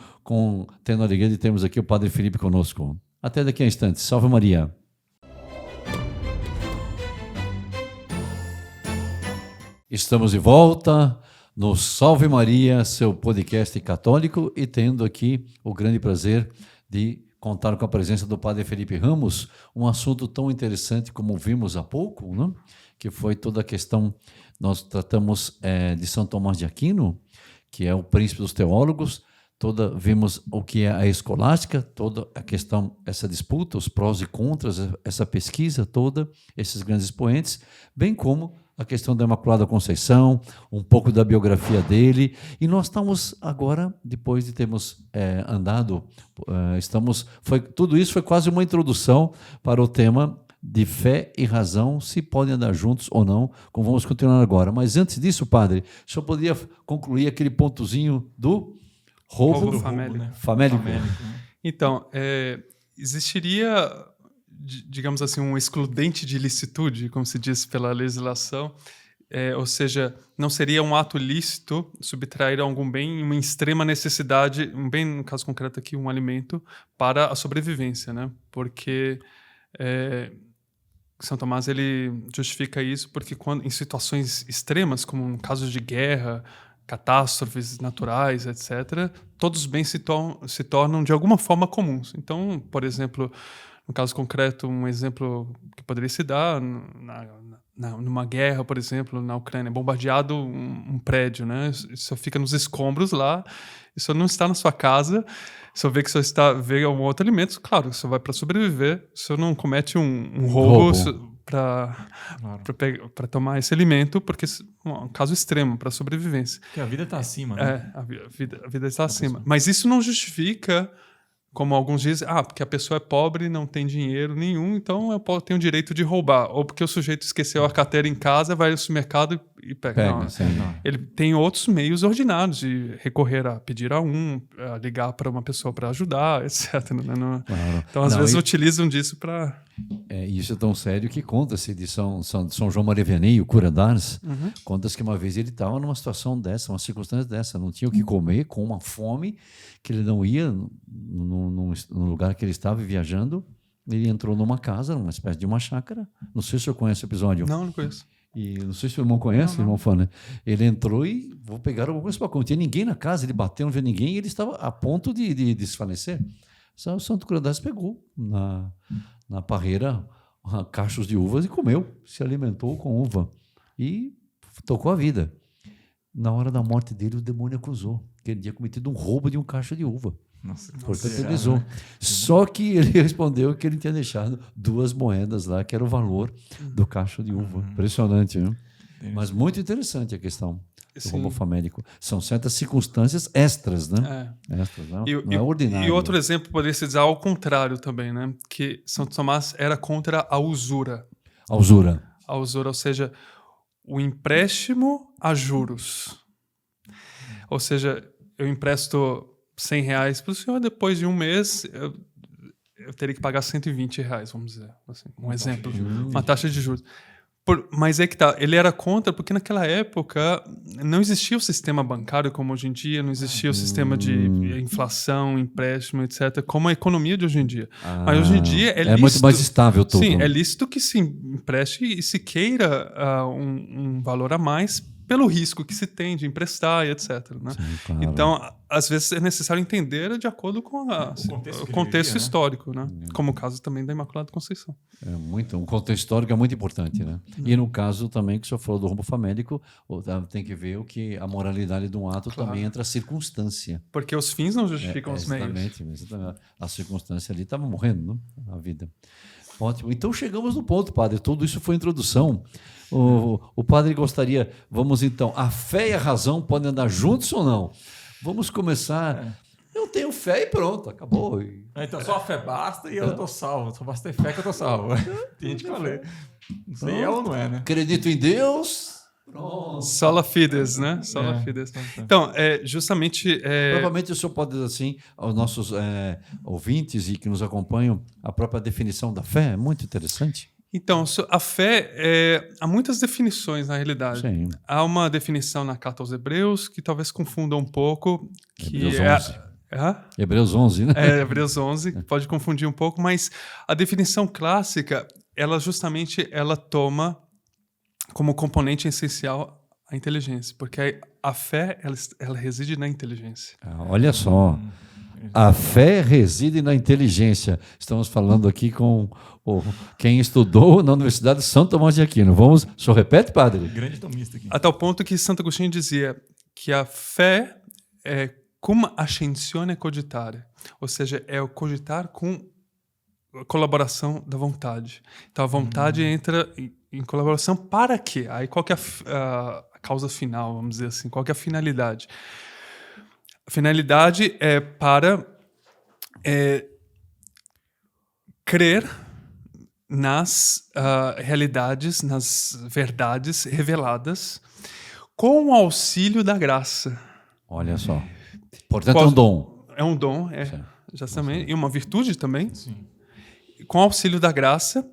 tendo a alegria de termos aqui o Padre Felipe conosco. Até daqui a instantes. Salve Maria. Estamos de volta no Salve Maria, seu podcast católico, e tendo aqui o grande prazer de contar com a presença do Padre Felipe Ramos, um assunto tão interessante como vimos há pouco, né? Que foi toda a questão, nós tratamos de São Tomás de Aquino, que é o príncipe dos teólogos, vimos o que é a escolástica, toda a questão, essa disputa, os prós e contras, essa pesquisa toda, esses grandes expoentes, bem como a questão da Imaculada Conceição, um pouco da biografia dele, e nós estamos agora, depois de termos andado, tudo isso foi quase uma introdução para o tema de fé e razão, se podem andar juntos ou não, como vamos continuar agora. Mas antes disso, padre, o senhor poderia concluir aquele pontozinho do roubo famélico. Então, existiria, digamos assim, um excludente de ilicitude, como se diz pela legislação, ou seja, não seria um ato lícito subtrair algum bem em uma extrema necessidade, um bem, no caso concreto aqui, um alimento, para a sobrevivência, né? Porque São Tomás ele justifica isso porque em situações extremas, como em casos de guerra, catástrofes naturais, etc., todos os bens se tornam de alguma forma comuns. Então, por exemplo, no caso concreto, um exemplo que poderia se dar numa guerra, por exemplo, na Ucrânia, bombardeado um prédio, né? Isso fica nos escombros lá, isso não está na sua casa, se eu ver que você vê um outro alimento, claro, você vai para sobreviver, você não comete um roubo para tomar esse alimento, porque é um caso extremo para sobrevivência. Porque a vida está acima, né? A vida está acima. Mas isso não justifica, como alguns dizem, porque a pessoa é pobre, não tem dinheiro nenhum, então eu tenho o direito de roubar. Ou porque o sujeito esqueceu a carteira em casa, vai ao supermercado e pega. Não. Ele tem outros meios ordinários de recorrer a pedir a ligar para uma pessoa para ajudar, etc. Claro. Então, às vezes, utilizam disso para... Isso é tão sério que conta-se de São João Maria Vianney, o cura d'Ars, conta-se que uma vez ele estava numa situação dessa, uma circunstância dessa, não tinha o que comer, com uma fome, que ele não ia no lugar que ele estava viajando, ele entrou numa casa, numa espécie de uma chácara. Não sei se o senhor conhece o episódio. Não conheço. E não sei se o irmão conhece, o irmão Fana. Ele entrou e vou pegar alguma coisa para comer. Não tinha ninguém na casa, ele bateu, não via ninguém e ele estava a ponto de desfalecer. O Santo Crueldades pegou na parreira cachos de uvas e comeu, se alimentou com uva e tocou a vida. Na hora da morte dele, o demônio acusou que ele tinha cometido um roubo de um cacho de uva. Nossa, Portanto, ele usou. Só que ele respondeu que ele tinha deixado 2 moedas lá, que era o valor do cacho de uva. Impressionante, né? Mas muito interessante a questão do roubo famélico. São certas circunstâncias extras, né? Extras, não é ordinário. E outro exemplo poderia se dizer ao contrário também, né? Que São Tomás era contra a usura. A usura. A usura, ou seja, o empréstimo a juros. Ou seja, eu empresto R$100 para o senhor, depois de um mês eu teria que pagar R$120, vamos dizer. Assim, exemplo. Uma taxa de juros. Mas é que tá, ele era contra porque naquela época não existia o sistema bancário como hoje em dia, não existia o sistema de inflação, empréstimo, etc., como a economia de hoje em dia. Mas hoje em dia é lícito, muito mais estável tudo. Sim, é lícito que se empreste e se queira um valor a mais pelo risco que se tem de emprestar e etc. Né? Sim, claro. Então, às vezes é necessário entender de acordo com o contexto histórico, né? Como o caso também da Imaculada Conceição. Um contexto histórico é muito importante, né? E no caso também que o senhor falou do roubo famélico, tem que ver que a moralidade de um ato também entra a circunstância. Porque os fins não justificam os meios. Exatamente. A circunstância ali estava morrendo, né? A vida. Ótimo. Então chegamos no ponto, padre. Tudo isso foi introdução. O padre gostaria... Vamos então... A fé e a razão podem andar juntos ou não? Vamos começar... Eu tenho fé e pronto, acabou. Então só a fé basta e eu estou salvo. Só basta ter fé que eu estou salvo. Tem gente que fala. Não sei é ou não é, né? Acredito em Deus... Pronto. Sola fides, né? Sola fides. Então, justamente... Provavelmente o senhor pode dizer assim aos nossos ouvintes e que nos acompanham a própria definição da fé. É muito interessante. Então, a fé, há muitas definições na realidade. Sim. Há uma definição na Carta aos Hebreus que talvez confunda um pouco. Hebreus 11. Hebreus 11, né? Hebreus 11, pode confundir um pouco, mas a definição clássica, ela justamente toma como componente essencial a inteligência, porque a fé ela reside na inteligência. Olha só, a fé reside na inteligência. Estamos falando aqui com quem estudou na Universidade de Santo Tomás de Aquino. O senhor repete, padre? Grande tomista aqui. A tal ponto que Santo Agostinho dizia que a fé é cum ascensione cogitare, ou seja, é o cogitar com a colaboração da vontade. Então a vontade entra em colaboração para quê? Aí qual que é a causa final, vamos dizer assim? Qual que é a finalidade? A finalidade é para crer nas realidades, nas verdades reveladas com o auxílio da graça. Olha só. Portanto, é um dom. É um dom, justamente. E uma virtude também. Sim. Com o auxílio da graça.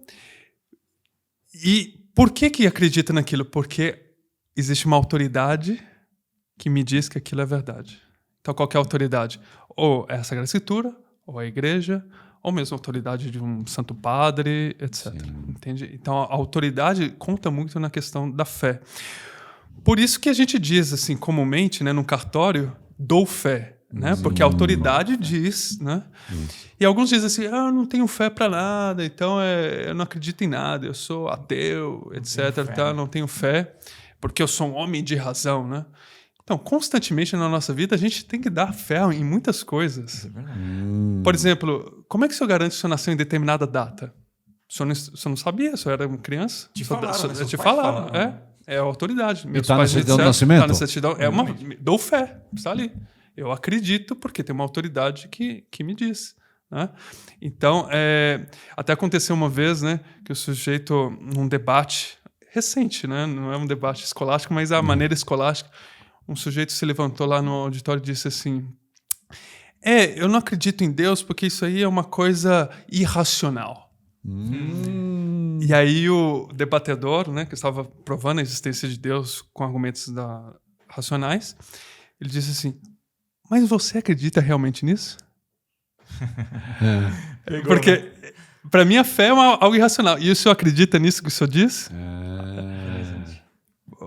E por que acredita naquilo? Porque existe uma autoridade que me diz que aquilo é verdade. Então, qual que é a autoridade? Ou é a Sagrada Escritura, ou a igreja, ou mesmo a autoridade de um santo padre, etc. Entende? Então, a autoridade conta muito na questão da fé. Por isso que a gente diz, assim, comumente, né, no cartório, dou fé. Né? Porque a autoridade diz, né? E alguns dizem assim, eu não tenho fé para nada, então eu não acredito em nada, eu sou ateu, etc. Não tenho fé, porque eu sou um homem de razão, né? Então, constantemente na nossa vida, a gente tem que dar fé em muitas coisas. Por exemplo, como é que o senhor garante que o senhor nasceu em determinada data? O senhor não sabia, o senhor era uma criança? Te falaram, te falaram, é a autoridade. Meus pais na certidão de nascimento? Está na certidão, dou fé, está ali. Eu acredito porque tem uma autoridade que me diz. Né? Então, até aconteceu uma vez, né, que o sujeito, num debate recente, né, não é um debate escolástico, mas a maneira escolástica, um sujeito se levantou lá no auditório e disse assim, eu não acredito em Deus porque isso aí é uma coisa irracional. E aí o debatedor, né, que estava provando a existência de Deus com argumentos racionais, ele disse assim, mas você acredita realmente nisso? Porque, para mim, a fé é algo irracional. E o senhor acredita nisso que o senhor diz?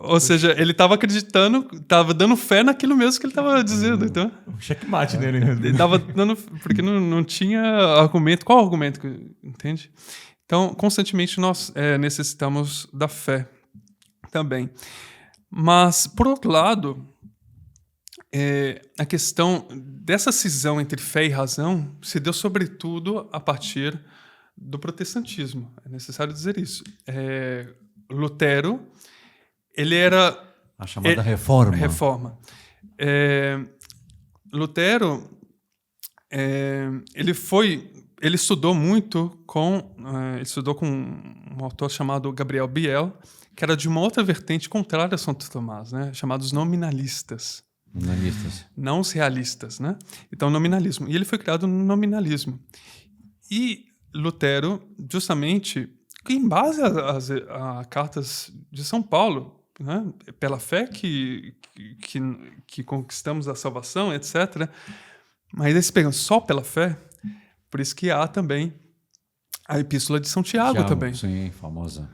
Ou seja, ele estava acreditando, estava dando fé naquilo mesmo que ele estava dizendo. Então, Um checkmate nele mesmo. ele tava dando, porque não tinha argumento. Qual argumento? Entende? Então, constantemente nós necessitamos da fé também. Mas, por outro lado, a questão dessa cisão entre fé e razão se deu sobretudo a partir do protestantismo. É necessário dizer isso. Lutero, ele era... A chamada reforma. Reforma. Lutero, ele estudou muito com um autor chamado Gabriel Biel, que era de uma outra vertente contrária a Santo Tomás, né? Chamados nominalistas. Nominalistas. Não os realistas, né? Então, nominalismo. E ele foi criado no nominalismo. E Lutero, justamente, em base a cartas de São Paulo, né? Pela fé que conquistamos a salvação, etc. Mas eles pegam só pela fé, por isso que há também a Epístola de São Tiago também. Sim, famosa.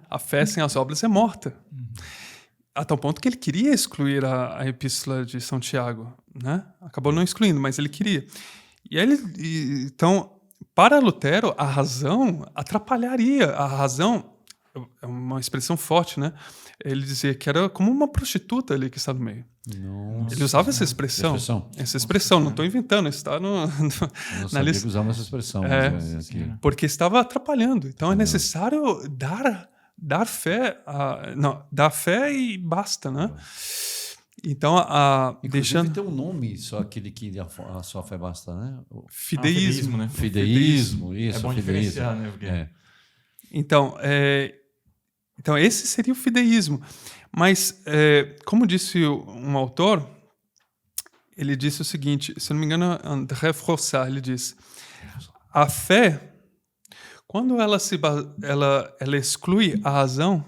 A fé sem as obras é morta. A tal ponto que ele queria excluir a Epístola de São Tiago, né? Acabou não excluindo, mas ele queria. Então, para Lutero, a razão atrapalharia. A razão é uma expressão forte, né? Ele dizia que era como uma prostituta ali que está no meio. Nossa. Ele usava essa expressão. Essa expressão, não estou inventando, está na lista. Que usava essa expressão. Porque estava atrapalhando. Então é necessário dar fé, dar fé e basta, né? Então, Inclusive tem um nome, só aquele que a sua fé basta, né? Fideísmo, né? Fideísmo, isso. É bom diferenciar, né? Porque... Então, esse seria o fideísmo. Mas, como disse um autor, ele disse o seguinte, se não me engano, André Froissart, ele diz, a fé, quando ela exclui a razão,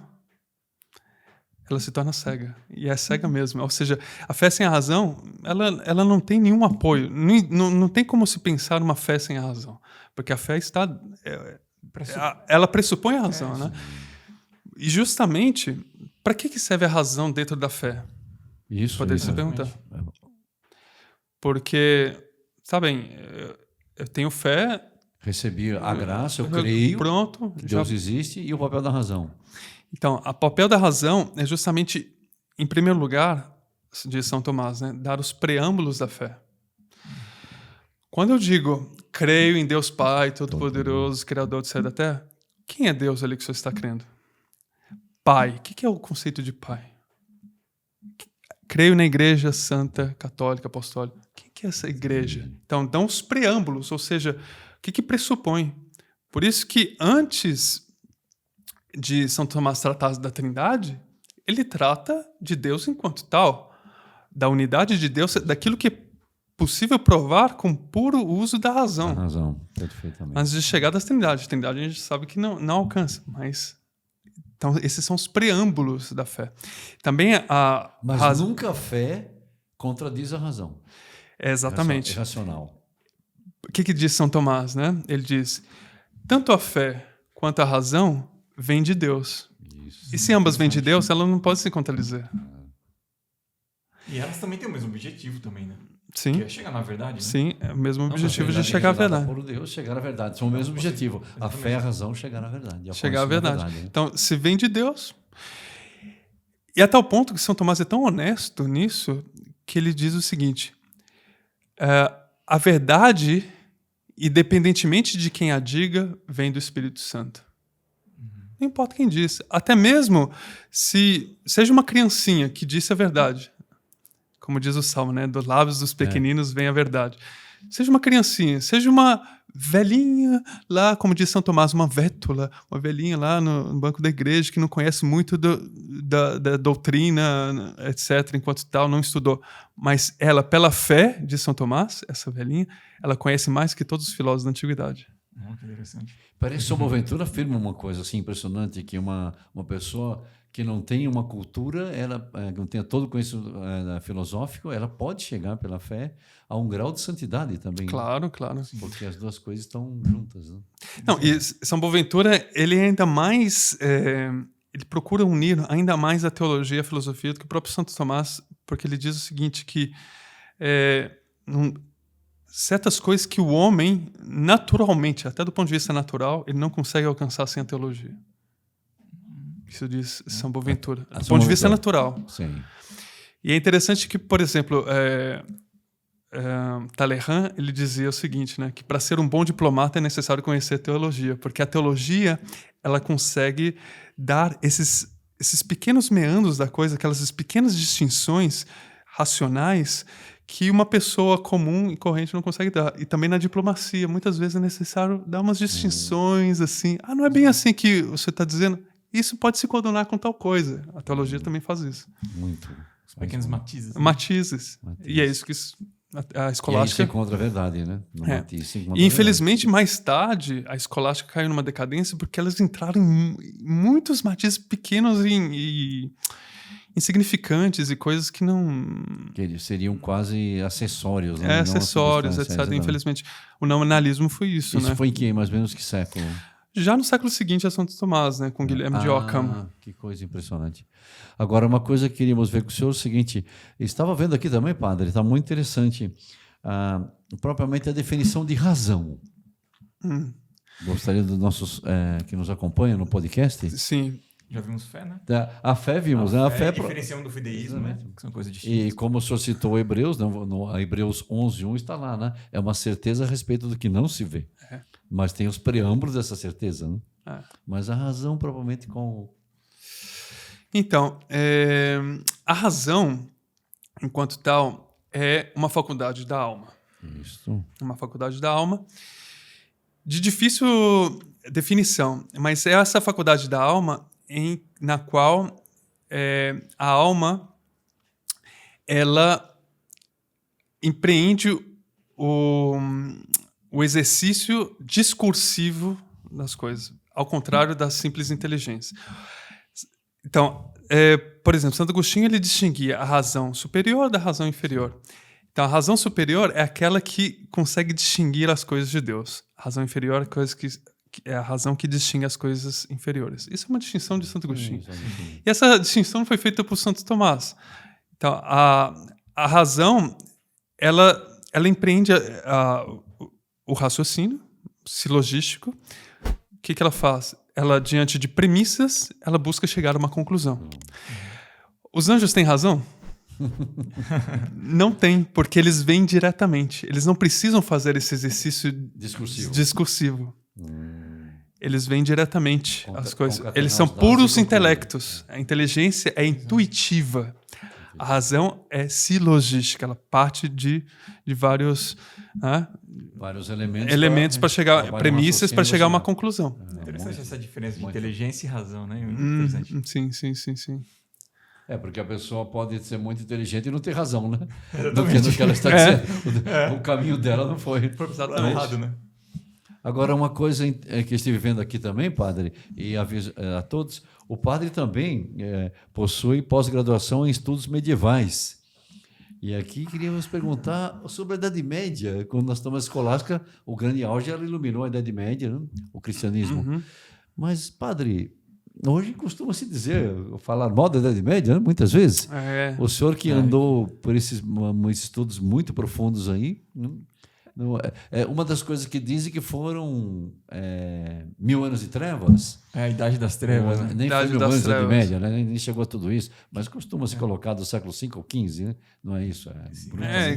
ela se torna cega. E é cega mesmo. Ou seja, a fé sem a razão, ela não tem nenhum apoio. Não tem como se pensar uma fé sem a razão. Porque a fé está... ela pressupõe a razão, né? E justamente, para que serve a razão dentro da fé? Isso. Poderia se perguntar. Porque, sabem, eu tenho fé... Recebi a graça, eu creio pronto, que Deus existe, e o papel da razão. Então, o papel da razão é justamente, em primeiro lugar, de São Tomás, né, dar os preâmbulos da fé. Quando eu digo, creio em Deus Pai, Todo-Poderoso, Criador do céu e da terra, quem é Deus ali que você está crendo? Pai. O que é o conceito de Pai? Creio na Igreja Santa, Católica, Apostólica. O que é essa igreja? Então, dão os preâmbulos, ou seja, o que pressupõe? Por isso que antes de São Tomás tratar da Trindade, ele trata de Deus enquanto tal, da unidade de Deus, daquilo que é possível provar com puro uso da razão. Da razão, perfeitamente. Antes de chegar da Trindade. A Trindade a gente sabe que não alcança, mas... Então, esses são os preâmbulos da fé. Também Mas nunca a fé contradiz a razão. Exatamente. É racional. O que diz São Tomás, né? Ele diz, tanto a fé quanto a razão vem de Deus. Isso. E se ambas vêm de Deus, elas não podem se contradizer. E elas também têm o mesmo objetivo também, né? Sim. Que é chegar na verdade, né? Sim, é o mesmo objetivo de chegar à verdade. Por Deus, chegar à verdade. São o mesmo objetivo. A fé e a razão, chegar à verdade. Chegar à verdade. Né? Então, se vem de Deus... E a tal ponto que São Tomás é tão honesto nisso que ele diz o seguinte, a verdade, independentemente de quem a diga, vem do Espírito Santo. Não importa quem diz. Até mesmo se seja uma criancinha que disse a verdade. Como diz o Salmo, né? Dos lábios dos pequeninos vem a verdade. Seja uma criancinha, seja uma velhinha lá, como diz São Tomás, uma vétula, uma velhinha lá no banco da igreja que não conhece muito da doutrina, etc., enquanto tal, não estudou. Mas ela, pela fé de São Tomás, essa velhinha, ela conhece mais que todos os filósofos da antiguidade. Que interessante. Parece que São Boaventura afirma uma coisa assim impressionante, que uma pessoa que não tem uma cultura, ela não tem todo o conhecimento filosófico, ela pode chegar pela fé a um grau de santidade também. Claro, claro. Porque as duas coisas estão juntas. Né? Não, e São Boaventura, ele é ainda mais ele procura unir ainda mais a teologia e a filosofia do que o próprio Santo Tomás, porque ele diz o seguinte, que certas coisas que o homem, naturalmente, até do ponto de vista natural, ele não consegue alcançar sem a teologia. Isso diz São Boaventura. Do ponto de vista natural. Sim. E é interessante que, por exemplo, Talleyrand, ele dizia o seguinte, né, que para ser um bom diplomata é necessário conhecer a teologia, porque a teologia ela consegue dar esses pequenos meandros da coisa, aquelas pequenas distinções racionais que uma pessoa comum e corrente não consegue dar. E também na diplomacia, muitas vezes é necessário dar umas distinções assim. Não é bem assim que você está dizendo. Isso pode se coordenar com tal coisa. A teologia também faz isso. Muito. Os pequenos matizes. Né? Matizes. E é isso que a escolástica... E aí se encontra a verdade, né? No matiz, se encontra E infelizmente, mais tarde, a escolástica caiu numa decadência porque elas entraram em muitos matizes pequenos e insignificantes e coisas que não... Que eles seriam quase acessórios. Né? Não acessórios, etc. Infelizmente, o nominalismo foi isso, né? Isso foi em que? Mais ou menos que século? Já no século seguinte a Santo Tomás, né? Com Guilherme de Ockham. Que coisa impressionante. Agora, uma coisa que queríamos ver com o senhor é o seguinte, estava vendo aqui também, padre, está muito interessante, propriamente a definição de razão. Gostaria dos nossos que nos acompanham no podcast? Sim. Já vimos fé, né? A fé vimos, né? A fé diferenciação do fideísmo, né? Que são coisas distintas. E como o senhor citou Hebreus, no Hebreus 11:1 está lá, né? É uma certeza a respeito do que não se vê. Mas tem os preâmbulos dessa certeza, né? Mas a razão, provavelmente, com... Então, a razão, enquanto tal, é uma faculdade da alma. Isso. Uma faculdade da alma de difícil definição, mas é essa faculdade da alma na qual a alma ela empreende o exercício discursivo das coisas, ao contrário da simples inteligência. Então, por exemplo, Santo Agostinho ele distinguia a razão superior da razão inferior. Então, a razão superior é aquela que consegue distinguir as coisas de Deus. A razão inferior é a razão que distingue as coisas inferiores. Isso é uma distinção de Santo Agostinho. E essa distinção foi feita por Santo Tomás. Então, a razão, ela empreende o raciocínio silogístico. O que ela faz? Ela, diante de premissas, ela busca chegar a uma conclusão. Os anjos têm razão? Não tem, porque eles vêm diretamente. Eles não precisam fazer esse exercício discursivo. Eles vêm diretamente as coisas. Eles são puros intelectos. A inteligência é intuitiva. A razão é silogística. Ela parte de vários elementos para chegar, premissas para chegar a uma conclusão. É interessante essa diferença de inteligência e razão, né? Interessante. Sim. Porque a pessoa pode ser muito inteligente e não ter razão, né? Do que ela está dizendo. O caminho dela não foi exatamente errado, né? Agora, uma coisa que estive vendo aqui também, padre, e aviso a todos, o padre também possui pós-graduação em estudos medievais. E aqui queríamos perguntar sobre a Idade Média. Quando nós estamos na escolástica, o grande auge ela iluminou a Idade Média, né? O cristianismo. Mas, padre, hoje costuma-se dizer, falar mal da Idade Média, né? Muitas vezes. O senhor que andou por esses estudos muito profundos aí, né? Uma das coisas que dizem que foram 1000 anos de trevas. A Idade das Trevas. Nem foi 1000 anos de Idade Média, né? Nem chegou a tudo isso. Mas costuma se colocar do século V ou XV, né? Não é isso?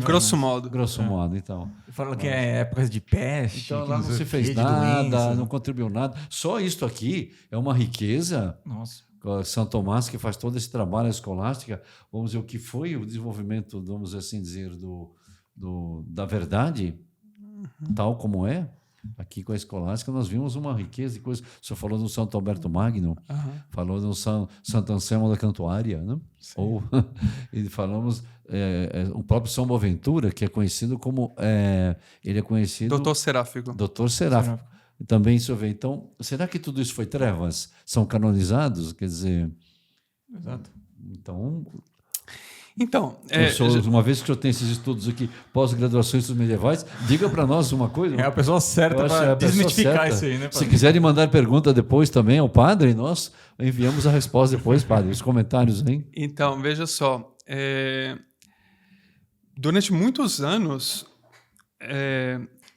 Grosso modo. Grosso modo, então. Fala que é épocas de peste. Então lá não se fez nada, não contribuiu nada. Só isto aqui é uma riqueza. Nossa. São Tomás, que faz todo esse trabalho escolástica, vamos dizer, o que foi o desenvolvimento, vamos assim dizer, da verdade, tal como é. Aqui com a escolástica nós vimos uma riqueza de coisas. O senhor falou do Santo Alberto Magno, falou do Santo Anselmo da Cantuária, né? E falamos o próprio São Boaventura, que é conhecido como ele é conhecido Doutor Seráfico. Doutor Seráfico. Também isso vê. Então, será que tudo isso foi trevas? São canonizados? Quer dizer, exato. Então, Uma vez que o senhor tem esses estudos aqui, pós-graduações dos medievais, diga para nós uma coisa. É a pessoa certa para desmitificar isso aí, né? Se quiserem mandar pergunta depois também ao padre, nós enviamos a resposta depois, padre, os comentários, hein? Então, veja só. Durante muitos anos,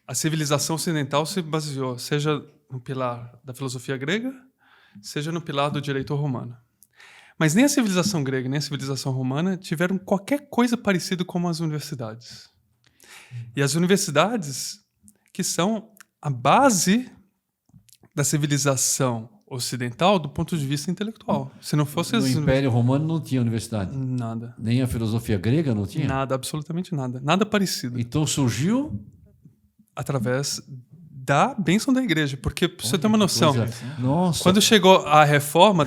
a civilização ocidental se baseou, seja no pilar da filosofia grega, seja no pilar do direito romano. Mas nem a civilização grega, nem a civilização romana tiveram qualquer coisa parecida com as universidades. E as universidades, que são a base da civilização ocidental do ponto de vista intelectual. Se não fosse No Império Romano não tinha universidade. Nada. Nem a filosofia grega não tinha? Nada, absolutamente nada. Nada parecido. Então surgiu... Através da bênção da igreja. Porque, para você ter uma noção, Nossa. quando chegou a reforma...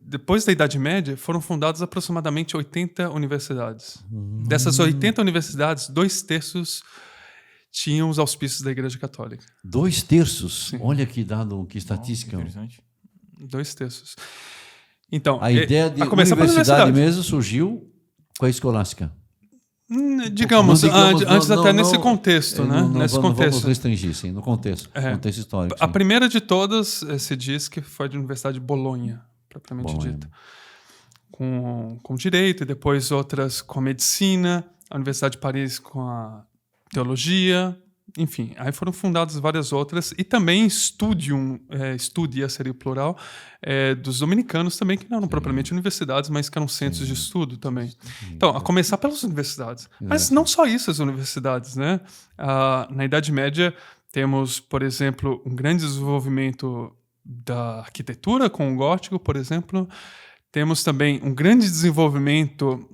Depois da Idade Média, foram fundadas aproximadamente 80 universidades. Dessas 80 universidades, 2/3 tinham os auspícios da Igreja Católica. 2/3? Sim. Olha que dado, que estatística. Interessante. 2/3. Então, A ideia de universidade mesmo surgiu com a escolástica. Digamos, antes até nesse contexto, né? Nesse contexto. Não vamos restringir, sim, no contexto histórico. A primeira de todas se diz que foi da Universidade de Bolonha, propriamente dita, com direito, e depois outras com a medicina, a Universidade de Paris com a teologia, enfim, aí foram fundadas várias outras, e também Studia seria o plural, dos dominicanos também, que não eram propriamente universidades, mas que eram centros de estudo também. Então, a começar pelas universidades. Mas não só isso, as universidades, né? Na Idade Média, temos, por exemplo, um grande desenvolvimento da arquitetura com o gótico, por exemplo. Temos também um grande desenvolvimento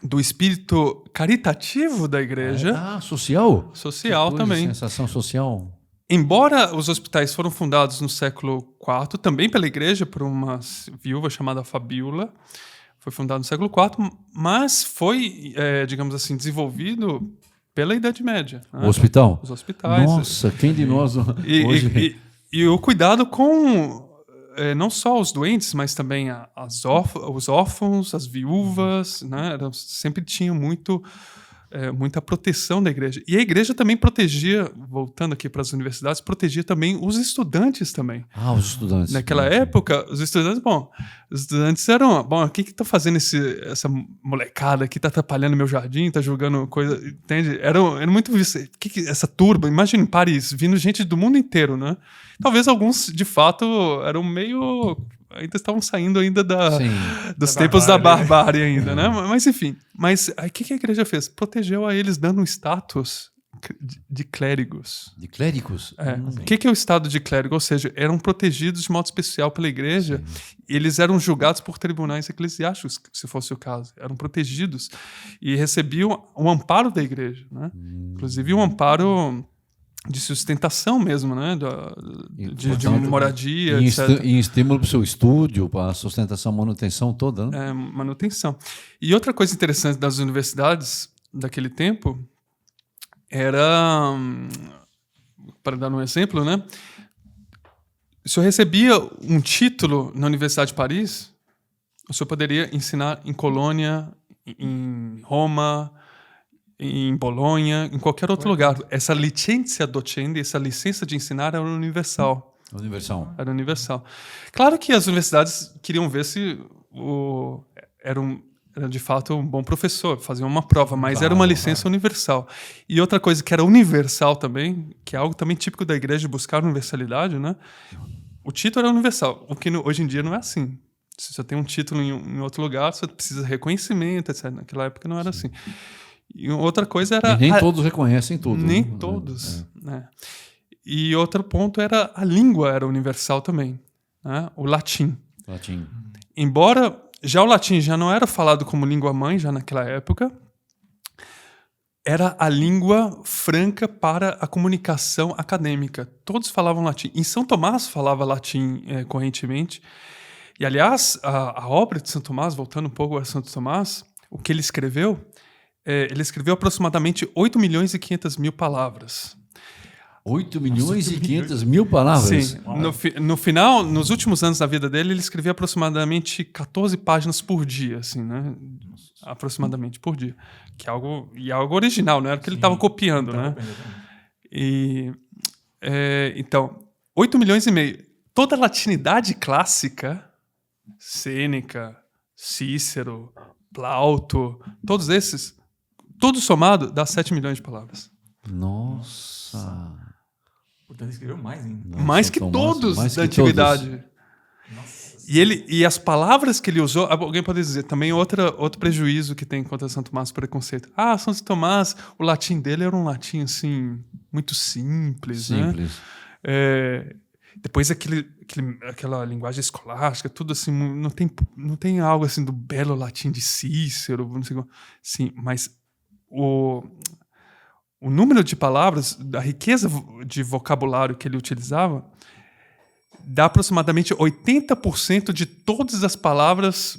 do espírito caritativo da igreja. Social? Social também. Sensação social. Embora os hospitais foram fundados no século IV, também pela igreja, por uma viúva chamada Fabiola, foi fundado no século IV, mas foi, digamos assim, desenvolvido pela Idade Média. Né? O hospital? Os hospitais. Nossa, quem de nós hoje... E o cuidado com não só os doentes, mas também os órfãos, as viúvas, né? Sempre tinha muita proteção da igreja. E a igreja também protegia, voltando aqui para as universidades, protegia também os estudantes também. Os estudantes. Naquela época, os estudantes eram, o que está fazendo essa molecada aqui, está atrapalhando meu jardim, está jogando coisa, entende? Era muito visto. Essa turba, imagina em Paris, vindo gente do mundo inteiro, né? Talvez alguns, de fato, eram meio... ainda estavam saindo ainda dos tempos da barbárie ainda, né? Mas enfim. Mas aí o que a igreja fez? Protegeu a eles, dando um status de clérigos. De clérigos? O que é o estado de clérigo? Ou seja, eram protegidos de modo especial pela igreja. E eles eram julgados por tribunais eclesiásticos, se fosse o caso. Eram protegidos e recebiam o amparo da igreja, né? Inclusive um amparo de sustentação mesmo, né? De moradia, etc. E estímulo para o seu estúdio, para a sustentação, manutenção toda, né? Manutenção. E outra coisa interessante das universidades daquele tempo era, para dar um exemplo, né? Se eu recebia um título na Universidade de Paris, o senhor poderia ensinar em Colônia, em Roma, em Bolonha, em qualquer outro lugar. Essa licenza docente, essa licença de ensinar era universal. Era universal. Claro que as universidades queriam ver se era de fato um bom professor, faziam uma prova, mas era uma licença universal. E outra coisa que era universal também, que é algo também típico da igreja, buscar universalidade, né? O título era universal, o que hoje em dia não é assim. Se você tem um título em outro lugar, você precisa de reconhecimento, etc. Naquela época não era assim. E outra coisa era... E nem todos reconhecem tudo. Nem todos. Né? E outro ponto era a língua era universal também. Né? O latim. Embora já o latim já não era falado como língua-mãe, já naquela época, era a língua franca para a comunicação acadêmica. Todos falavam latim. Em São Tomás falava latim correntemente. E, aliás, a obra de São Tomás, voltando um pouco a Santo Tomás, o que ele escreveu aproximadamente 8.500.000 palavras. 8 milhões e 500 mil palavras? Sim. No final, nos últimos anos da vida dele, ele escrevia aproximadamente 14 páginas por dia, assim, né? Aproximadamente por dia. Que é algo original, não era que ele estava copiando, né? Então, 8 milhões e meio. Toda a latinidade clássica, Sêneca, Cícero, Plauto, todos esses, tudo somado, dá 7 milhões de palavras. Nossa! Portanto, ele escreveu mais ainda. Nossa, Mais que Tomás, todos mais da que todos. antiguidade. E as palavras que ele usou, alguém pode dizer, também outro prejuízo que tem contra Santo Tomás, preconceito. Santo Tomás, o latim dele era um latim, assim, muito simples, né? Depois aquela linguagem escolástica, tudo assim, não tem algo assim do belo latim de Cícero, não sei como. Sim, mas o número de palavras, a riqueza de vocabulário que ele utilizava, dá aproximadamente 80% de todas as palavras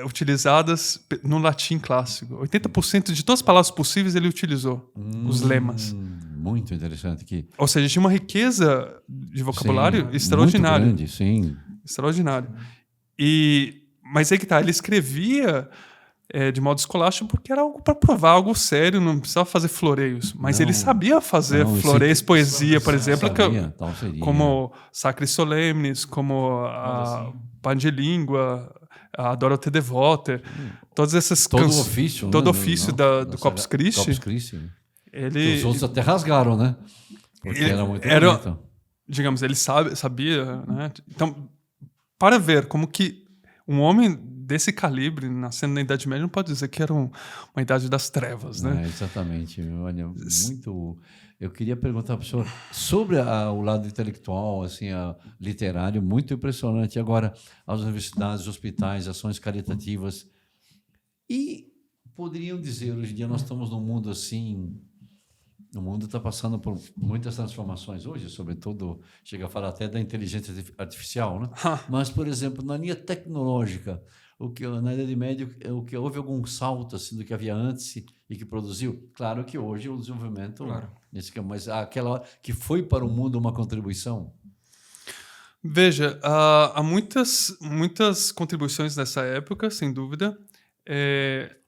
utilizadas no latim clássico. 80% de todas as palavras possíveis ele utilizou, os lemas. Muito interessante aqui. Ou seja, tinha uma riqueza de vocabulário extraordinária. Muito grande, sim. Extraordinário. Mas aí que tá, ele escrevia de modo escolástico porque era algo para provar, algo sério, não precisava fazer floreios. Mas ele sabia fazer floreios, poesia, por exemplo, como Sacris Solemnis, como a Pan de Língua, a Dorothée de Volta, todas essas canções. Ofício, todo ofício do Corpus Christi. Corpus Christi. Ele, os outros até rasgaram, né? Porque era muito bonito. Digamos, ele sabia, né? Então, para ver como que um homem desse calibre, nascendo na Idade Média, não pode dizer que era uma idade das trevas, né? Exatamente. Olha, muito... Eu queria perguntar para o senhor sobre o lado intelectual, assim, literário, muito impressionante. Agora, as universidades, hospitais, ações caritativas. E poderiam dizer, hoje em dia nós estamos num mundo assim... O mundo está passando por muitas transformações hoje, sobretudo, chega a falar até da inteligência artificial, né? Mas, por exemplo, na linha tecnológica, na Idade Média, houve algum salto assim, do que havia antes e que produziu? Claro que hoje o desenvolvimento, mas aquela que foi para o mundo uma contribuição? Veja, há muitas contribuições nessa época, sem dúvida.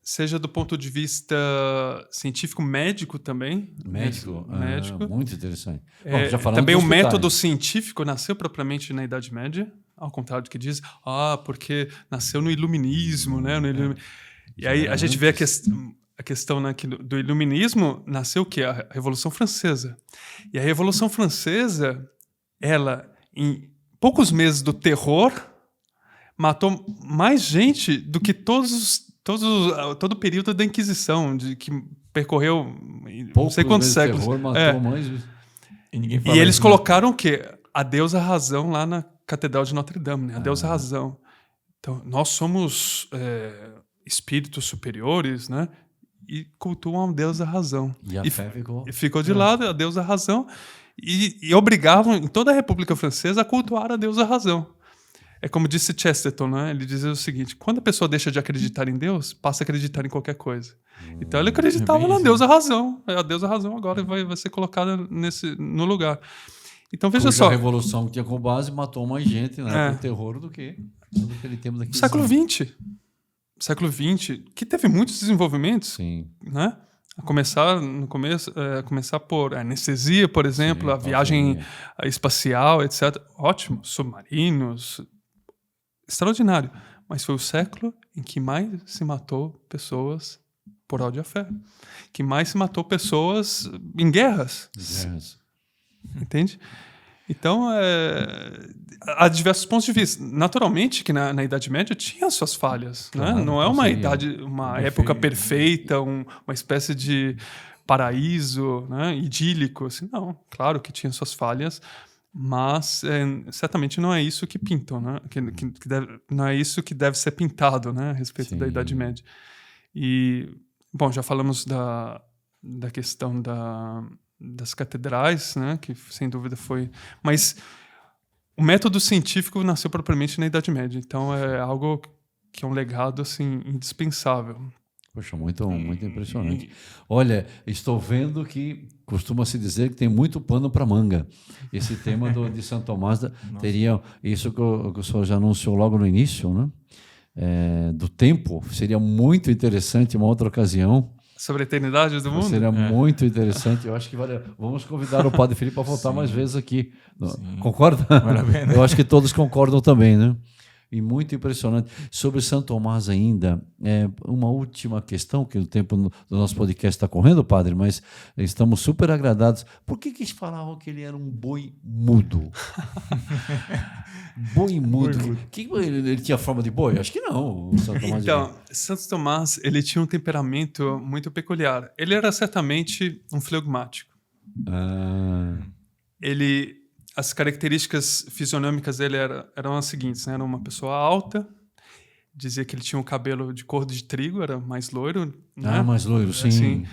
Seja do ponto de vista científico, médico também. Médico. Muito interessante. Bom, também o método científico nasceu propriamente na Idade Média, ao contrário do que diz, porque nasceu no Iluminismo, né? E aí a gente vê a questão, né, que do Iluminismo nasceu o quê? A Revolução Francesa. E a Revolução Francesa, ela, em poucos meses do terror, matou mais gente do que todo o período da Inquisição, que percorreu não sei quantos séculos. Terror matou mais... E eles colocaram o quê? A deusa razão lá na Catedral de Notre Dame, né? A deusa razão. Então, nós somos espíritos superiores, né? E cultuam a deusa razão. E a fé ficou de lado a deusa razão e obrigavam em toda a República Francesa a cultuar a deusa razão. É como disse Chesterton, né? Ele dizia o seguinte: quando a pessoa deixa de acreditar em Deus, passa a acreditar em qualquer coisa. Então ele acreditava na deusa razão. A deusa razão agora vai ser colocada no lugar. Então veja só. A revolução que tinha como base matou mais gente, né? Por terror do que aquele tempo daquele século XX, que teve muitos desenvolvimentos, sim, né? A começar por anestesia, por exemplo, a viagem espacial, etc. Ótimo, submarinos, extraordinário. Mas foi o século em que mais se matou pessoas por ódio à fé, que mais se matou pessoas em guerras. Entende? Então, há diversos pontos de vista. Naturalmente que na Idade Média tinha suas falhas. Claro, né? Não é uma época perfeita, uma espécie de paraíso, né, idílico. Assim, não, claro que tinha suas falhas, mas certamente não é isso que pintam, né? Não é isso que deve ser pintado, né, a respeito da Idade Média. E, bom, já falamos da questão das catedrais, né, que sem dúvida foi... Mas o método científico nasceu propriamente na Idade Média, então é algo que é um legado assim, indispensável. Poxa, muito impressionante. Olha, estou vendo que costuma-se dizer que tem muito pano para manga. Esse tema de Santo Tomás teria isso que o senhor já anunciou logo no início, né? Do tempo. Seria muito interessante uma outra ocasião. Sobre a eternidade do mundo? Seria muito interessante. Eu acho que vamos convidar o Padre Felipe para voltar mais vezes aqui. Sim. Concorda? Maravilha. Eu acho que todos concordam também, né? E muito impressionante. Sobre Santo Tomás ainda, uma última questão, que o tempo do nosso podcast está correndo, padre, mas estamos super agradados. Por que eles falavam que ele era um boi mudo? Boi mudo. Ele tinha forma de boi? Acho que não. O Santo Tomás Santo Tomás, ele tinha um temperamento muito peculiar. Ele era certamente um flegmático. As características fisionômicas dele eram as seguintes, né? Era uma pessoa alta, dizia que ele tinha um cabelo de cor de trigo, era mais loiro. Né? Mais loiro, sim. Assim,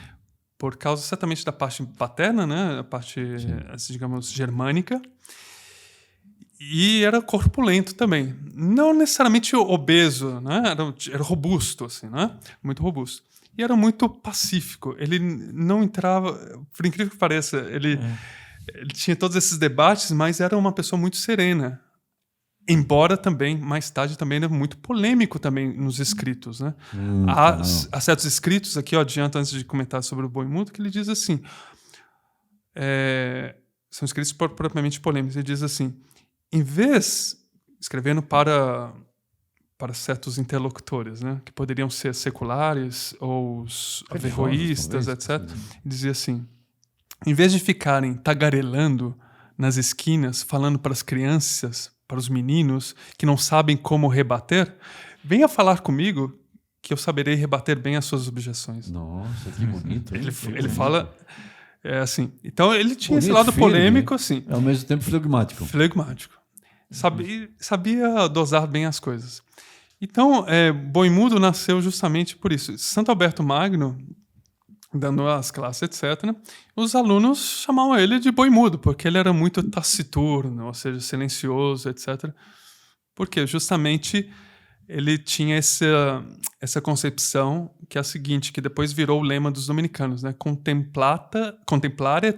por causa certamente da parte paterna, né? A parte, digamos, germânica. E era corpulento também. Não necessariamente obeso, né? Era robusto, assim, né? Muito robusto. E era muito pacífico. Ele não entrava... Por incrível que pareça, ele tinha todos esses debates, mas era uma pessoa muito serena. Embora também, mais tarde, também era muito polêmico também nos escritos, né? Há certos escritos, aqui eu adianto antes de comentar sobre o boi mudo, que ele diz assim... são escritos propriamente polêmicos. Ele diz assim... Em vez, escrevendo para certos interlocutores, né, que poderiam ser seculares ou os averroístas, etc., dizia assim, em vez de ficarem tagarelando nas esquinas, falando para as crianças, para os meninos, que não sabem como rebater, venha falar comigo que eu saberei rebater bem as suas objeções. Nossa, que bonito. Ele fala... assim. Então, ele tinha esse lado polêmico, assim. Ao mesmo tempo flegmático. Flegmático. Sabia dosar bem as coisas. Então, Boi Mudo nasceu justamente por isso. Santo Alberto Magno, dando as classes, etc., os alunos chamavam ele de Boi Mudo, porque ele era muito taciturno, ou seja, silencioso, etc. Porque justamente ele tinha essa concepção, que é a seguinte, que depois virou o lema dos dominicanos, né? Contemplare,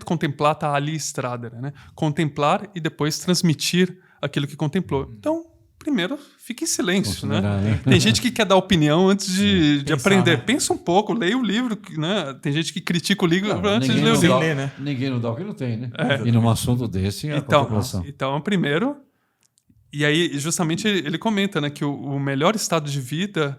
contemplata ali stradere, né? Contemplar e depois transmitir aquilo que contemplou. Então, primeiro, fique em silêncio, né? Tem gente que quer dar opinião antes de aprender. Né? Pensa um pouco, leia o livro, né? Tem gente que critica o livro antes de ler o livro. Né? Ninguém não dá o que não tem, né? E num assunto desse, a contemplação. Então, primeiro... E aí, justamente, ele comenta, né, que o melhor estado de vida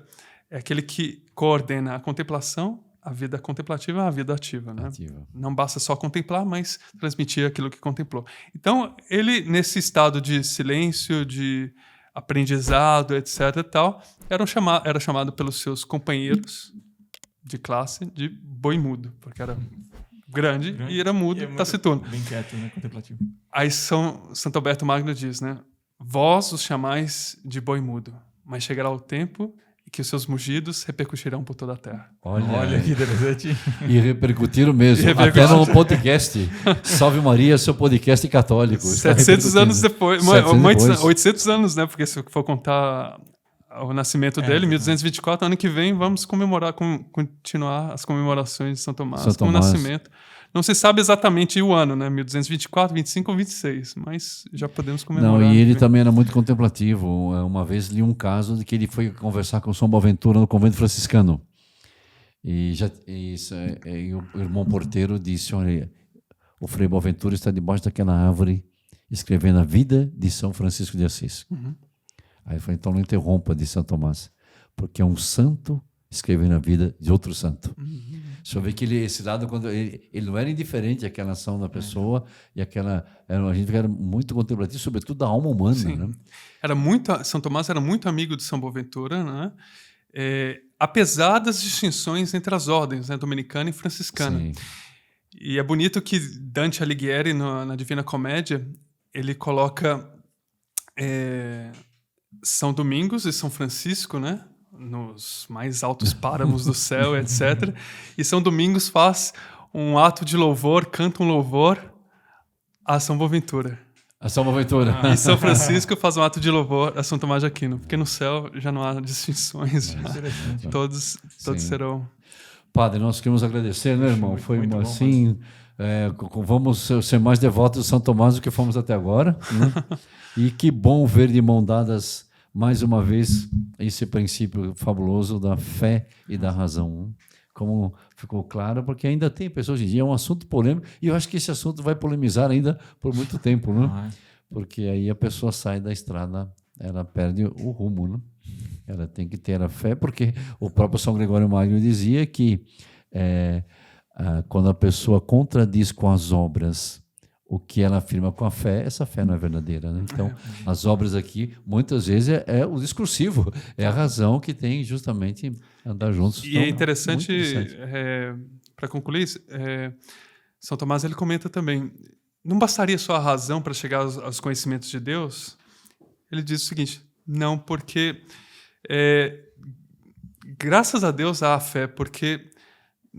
é aquele que coordena a contemplação, a vida contemplativa e a vida ativa. Né? Não basta só contemplar, mas transmitir aquilo que contemplou. Então, ele, nesse estado de silêncio, de aprendizado, etc. e tal, era chamado pelos seus companheiros de classe de boi mudo, porque era grande e era mudo, taciturno. Bem quieto, né? Contemplativo. Aí Santo Alberto Magno diz, né? Vós os chamais de boi mudo, mas chegará o tempo em que os seus mugidos repercutirão por toda a terra. Olha que interessante. E repercutiram mesmo, até no podcast. Salve Maria, seu podcast católico. 700 anos depois. 800 anos, né? Porque se for contar o nascimento dele, 1224, ano que vem, vamos continuar as comemorações de São Tomás com o nascimento. Não se sabe exatamente o ano, né? 1224, 25 ou 26, mas já podemos comemorar. Não, e ele também era muito contemplativo. Uma vez li um caso de que ele foi conversar com São Boaventura no convento franciscano. E o irmão porteiro disse, olha, o Frei Boaventura está debaixo daquela árvore escrevendo a vida de São Francisco de Assis. Aí ele falou, então não interrompa de São Tomás, porque é um santo escrevendo a vida de outro santo. Só vê que esse lado, quando ele não era indiferente àquela ação da pessoa, e a gente era muito contemplativo, sobretudo da alma humana. Sim. Né? São Tomás era muito amigo de São Boaventura, né? Apesar das distinções entre as ordens, né? Dominicana e franciscana. Sim. E é bonito que Dante Alighieri, na Divina Comédia, ele coloca São Domingos e São Francisco, né? Nos mais altos páramos do céu, etc. E São Domingos faz um ato de louvor, canta um louvor a São Boaventura. A São Boaventura. E São Francisco faz um ato de louvor a São Tomás de Aquino, porque no céu já não há distinções. Todos serão... Padre, nós queremos agradecer, né, irmão? Foi muito bom, assim, vamos ser mais devotos de São Tomás do que fomos até agora, né? E que bom ver de mão dadas mais uma vez esse princípio fabuloso da fé e da razão. Como ficou claro, porque ainda tem pessoas hoje em dia, é um assunto polêmico, e eu acho que esse assunto vai polemizar ainda por muito tempo, né? Porque aí a pessoa sai da estrada, ela perde o rumo, né? Ela tem que ter a fé, porque o próprio São Gregório Magno dizia que quando a pessoa contradiz com as obras o que ela afirma com a fé, essa fé não é verdadeira, né? Então, as obras aqui, muitas vezes, é o discursivo, é a razão que tem justamente andar juntos. E então, é interessante, para concluir, São Tomás ele comenta também, não bastaria só a razão para chegar aos conhecimentos de Deus? Ele diz o seguinte, não, porque graças a Deus há a fé, porque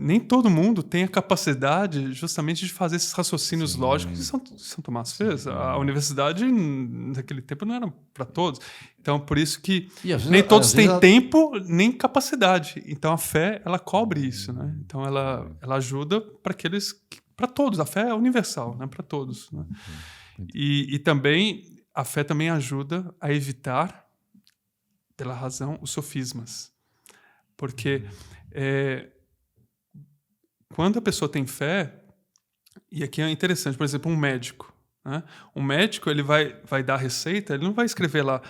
nem todo mundo tem a capacidade justamente de fazer esses raciocínios lógicos que São Tomás fez. A universidade, naquele tempo, não era para todos. Então, por isso que nem todos têm tempo nem capacidade. Então, a fé, ela cobre isso, né? Então, ela ajuda para todos. A fé é universal, né? Para todos. Né? E também, a fé também ajuda a evitar, pela razão, os sofismas. Porque quando a pessoa tem fé, e aqui é interessante, por exemplo, um médico. Né? Um médico, ele vai dar a receita, ele não vai escrever lá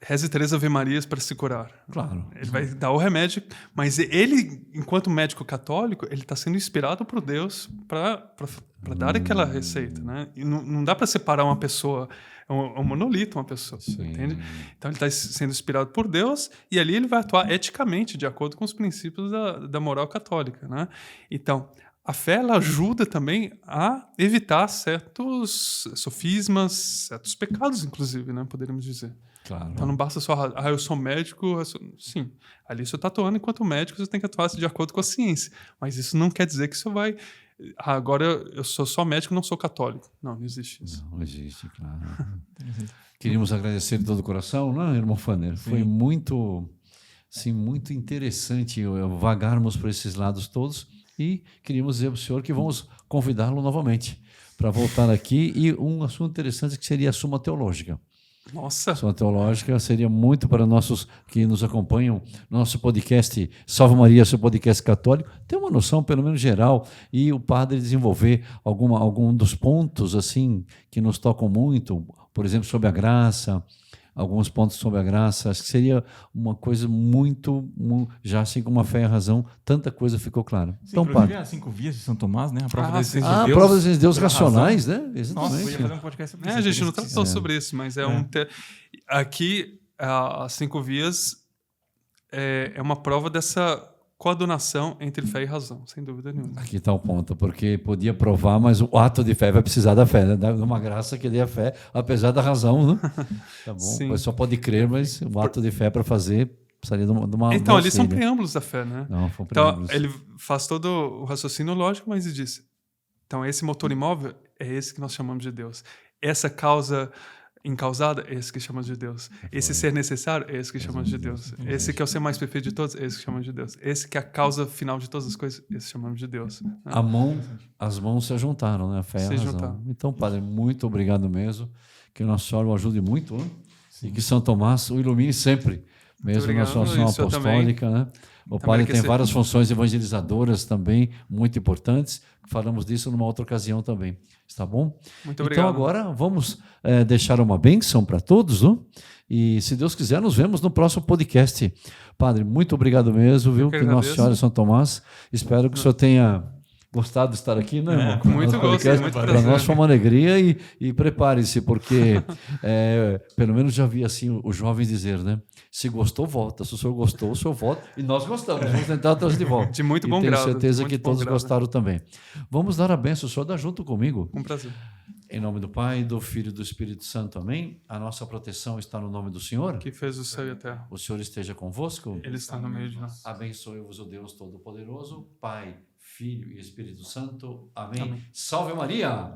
reze 3 Ave-Marias para se curar. Claro. Ele vai dar o remédio, mas ele, enquanto médico católico, ele está sendo inspirado por Deus para dar aquela receita. Né? E não dá para separar uma pessoa, é um monolito uma pessoa, entende? Então ele está sendo inspirado por Deus e ali ele vai atuar eticamente, de acordo com os princípios da moral católica. Né? Então, a fé ela ajuda também a evitar certos sofismas, certos pecados, inclusive, né? Poderíamos dizer. Claro. Então não basta só, eu sou médico, sim, ali você está atuando enquanto médico, você tem que atuar de acordo com a ciência, mas isso não quer dizer que você vai, agora eu sou só médico, não sou católico. Não existe isso. Não existe, claro. Queríamos agradecer de todo o coração, não, irmão Fanner? Foi muito, assim, muito interessante vagarmos por esses lados todos e queríamos dizer para o senhor que vamos convidá-lo novamente para voltar aqui e um assunto interessante que seria a Suma Teológica. Nossa! Suma Teológica seria muito para nossos que nos acompanham, nosso podcast Salve Maria, seu podcast católico, ter uma noção, pelo menos geral, e o padre desenvolver algum dos pontos assim que nos tocam muito, por exemplo, sobre a graça, alguns pontos sobre a graça. Acho que seria uma coisa muito já assim como a fé e a razão, tanta coisa ficou clara. Sim, então, padre. padre. As 5 vias de São Tomás, né? A prova da existência de A Deus. prova da existência de Deus pela racionais, razão. né? Exatamente. Nossa, podia fazer um podcast sobre isso. A gente não tratou sobre isso, mas aqui as 5 vias é uma prova dessa coadunação entre fé e razão, sem dúvida nenhuma. Aqui está o ponto, porque podia provar, mas o ato de fé vai precisar da fé, né? De uma graça que dê a fé, apesar da razão, né? Tá bom? Sim. A pessoa pode crer, mas o ato de fé para fazer precisaria de uma Então, ali são preâmbulos da fé, né? Não, são então, preâmbulos. ele faz todo o raciocínio lógico, mas ele diz, então, esse motor imóvel é esse que nós chamamos de Deus. Essa causa incausada, é esse que chamamos de Deus. Esse ser necessário, é esse que chamamos de Deus. Esse que é o ser mais perfeito de todos, é esse que chamamos de Deus. Esse que é a causa final de todas as coisas, esse que chamamos de Deus. Né? As mãos se juntaram, né? A fé e a razão. Juntaram. Então, padre, muito obrigado mesmo. Que o nosso Senhor o ajude muito, né? E que São Tomás o ilumine sempre, mesmo na sua ação apostólica, né? O padre tem várias funções evangelizadoras também muito importantes. Falamos disso numa outra ocasião também. Está bom? Muito obrigado. Então agora vamos deixar uma bênção para todos, não? E se Deus quiser, nos vemos no próximo podcast. Padre, muito obrigado mesmo, viu? Que Nossa Senhora São Tomás. Espero que o senhor tenha gostado de estar aqui, né, irmão? Muito gosto, muito prazer. Para nós foi uma alegria e prepare-se, porque pelo menos já vi assim os jovens dizer, né? Se gostou, volta. Se o senhor gostou, o senhor volta. E nós gostamos. Vamos tentar trazer de volta. De muito bom grado. grado. Tenho certeza que todos gostaram também. Vamos dar a bênção. O senhor dá junto comigo. Com prazer. Em nome do Pai, do Filho e do Espírito Santo. Amém. A nossa proteção está no nome do Senhor. Que fez o céu e a terra. O Senhor esteja convosco. Ele está no meio de nós. Abençoe-vos o Deus Todo-Poderoso, Pai, Filho e Espírito Santo. Amém. Salve Maria!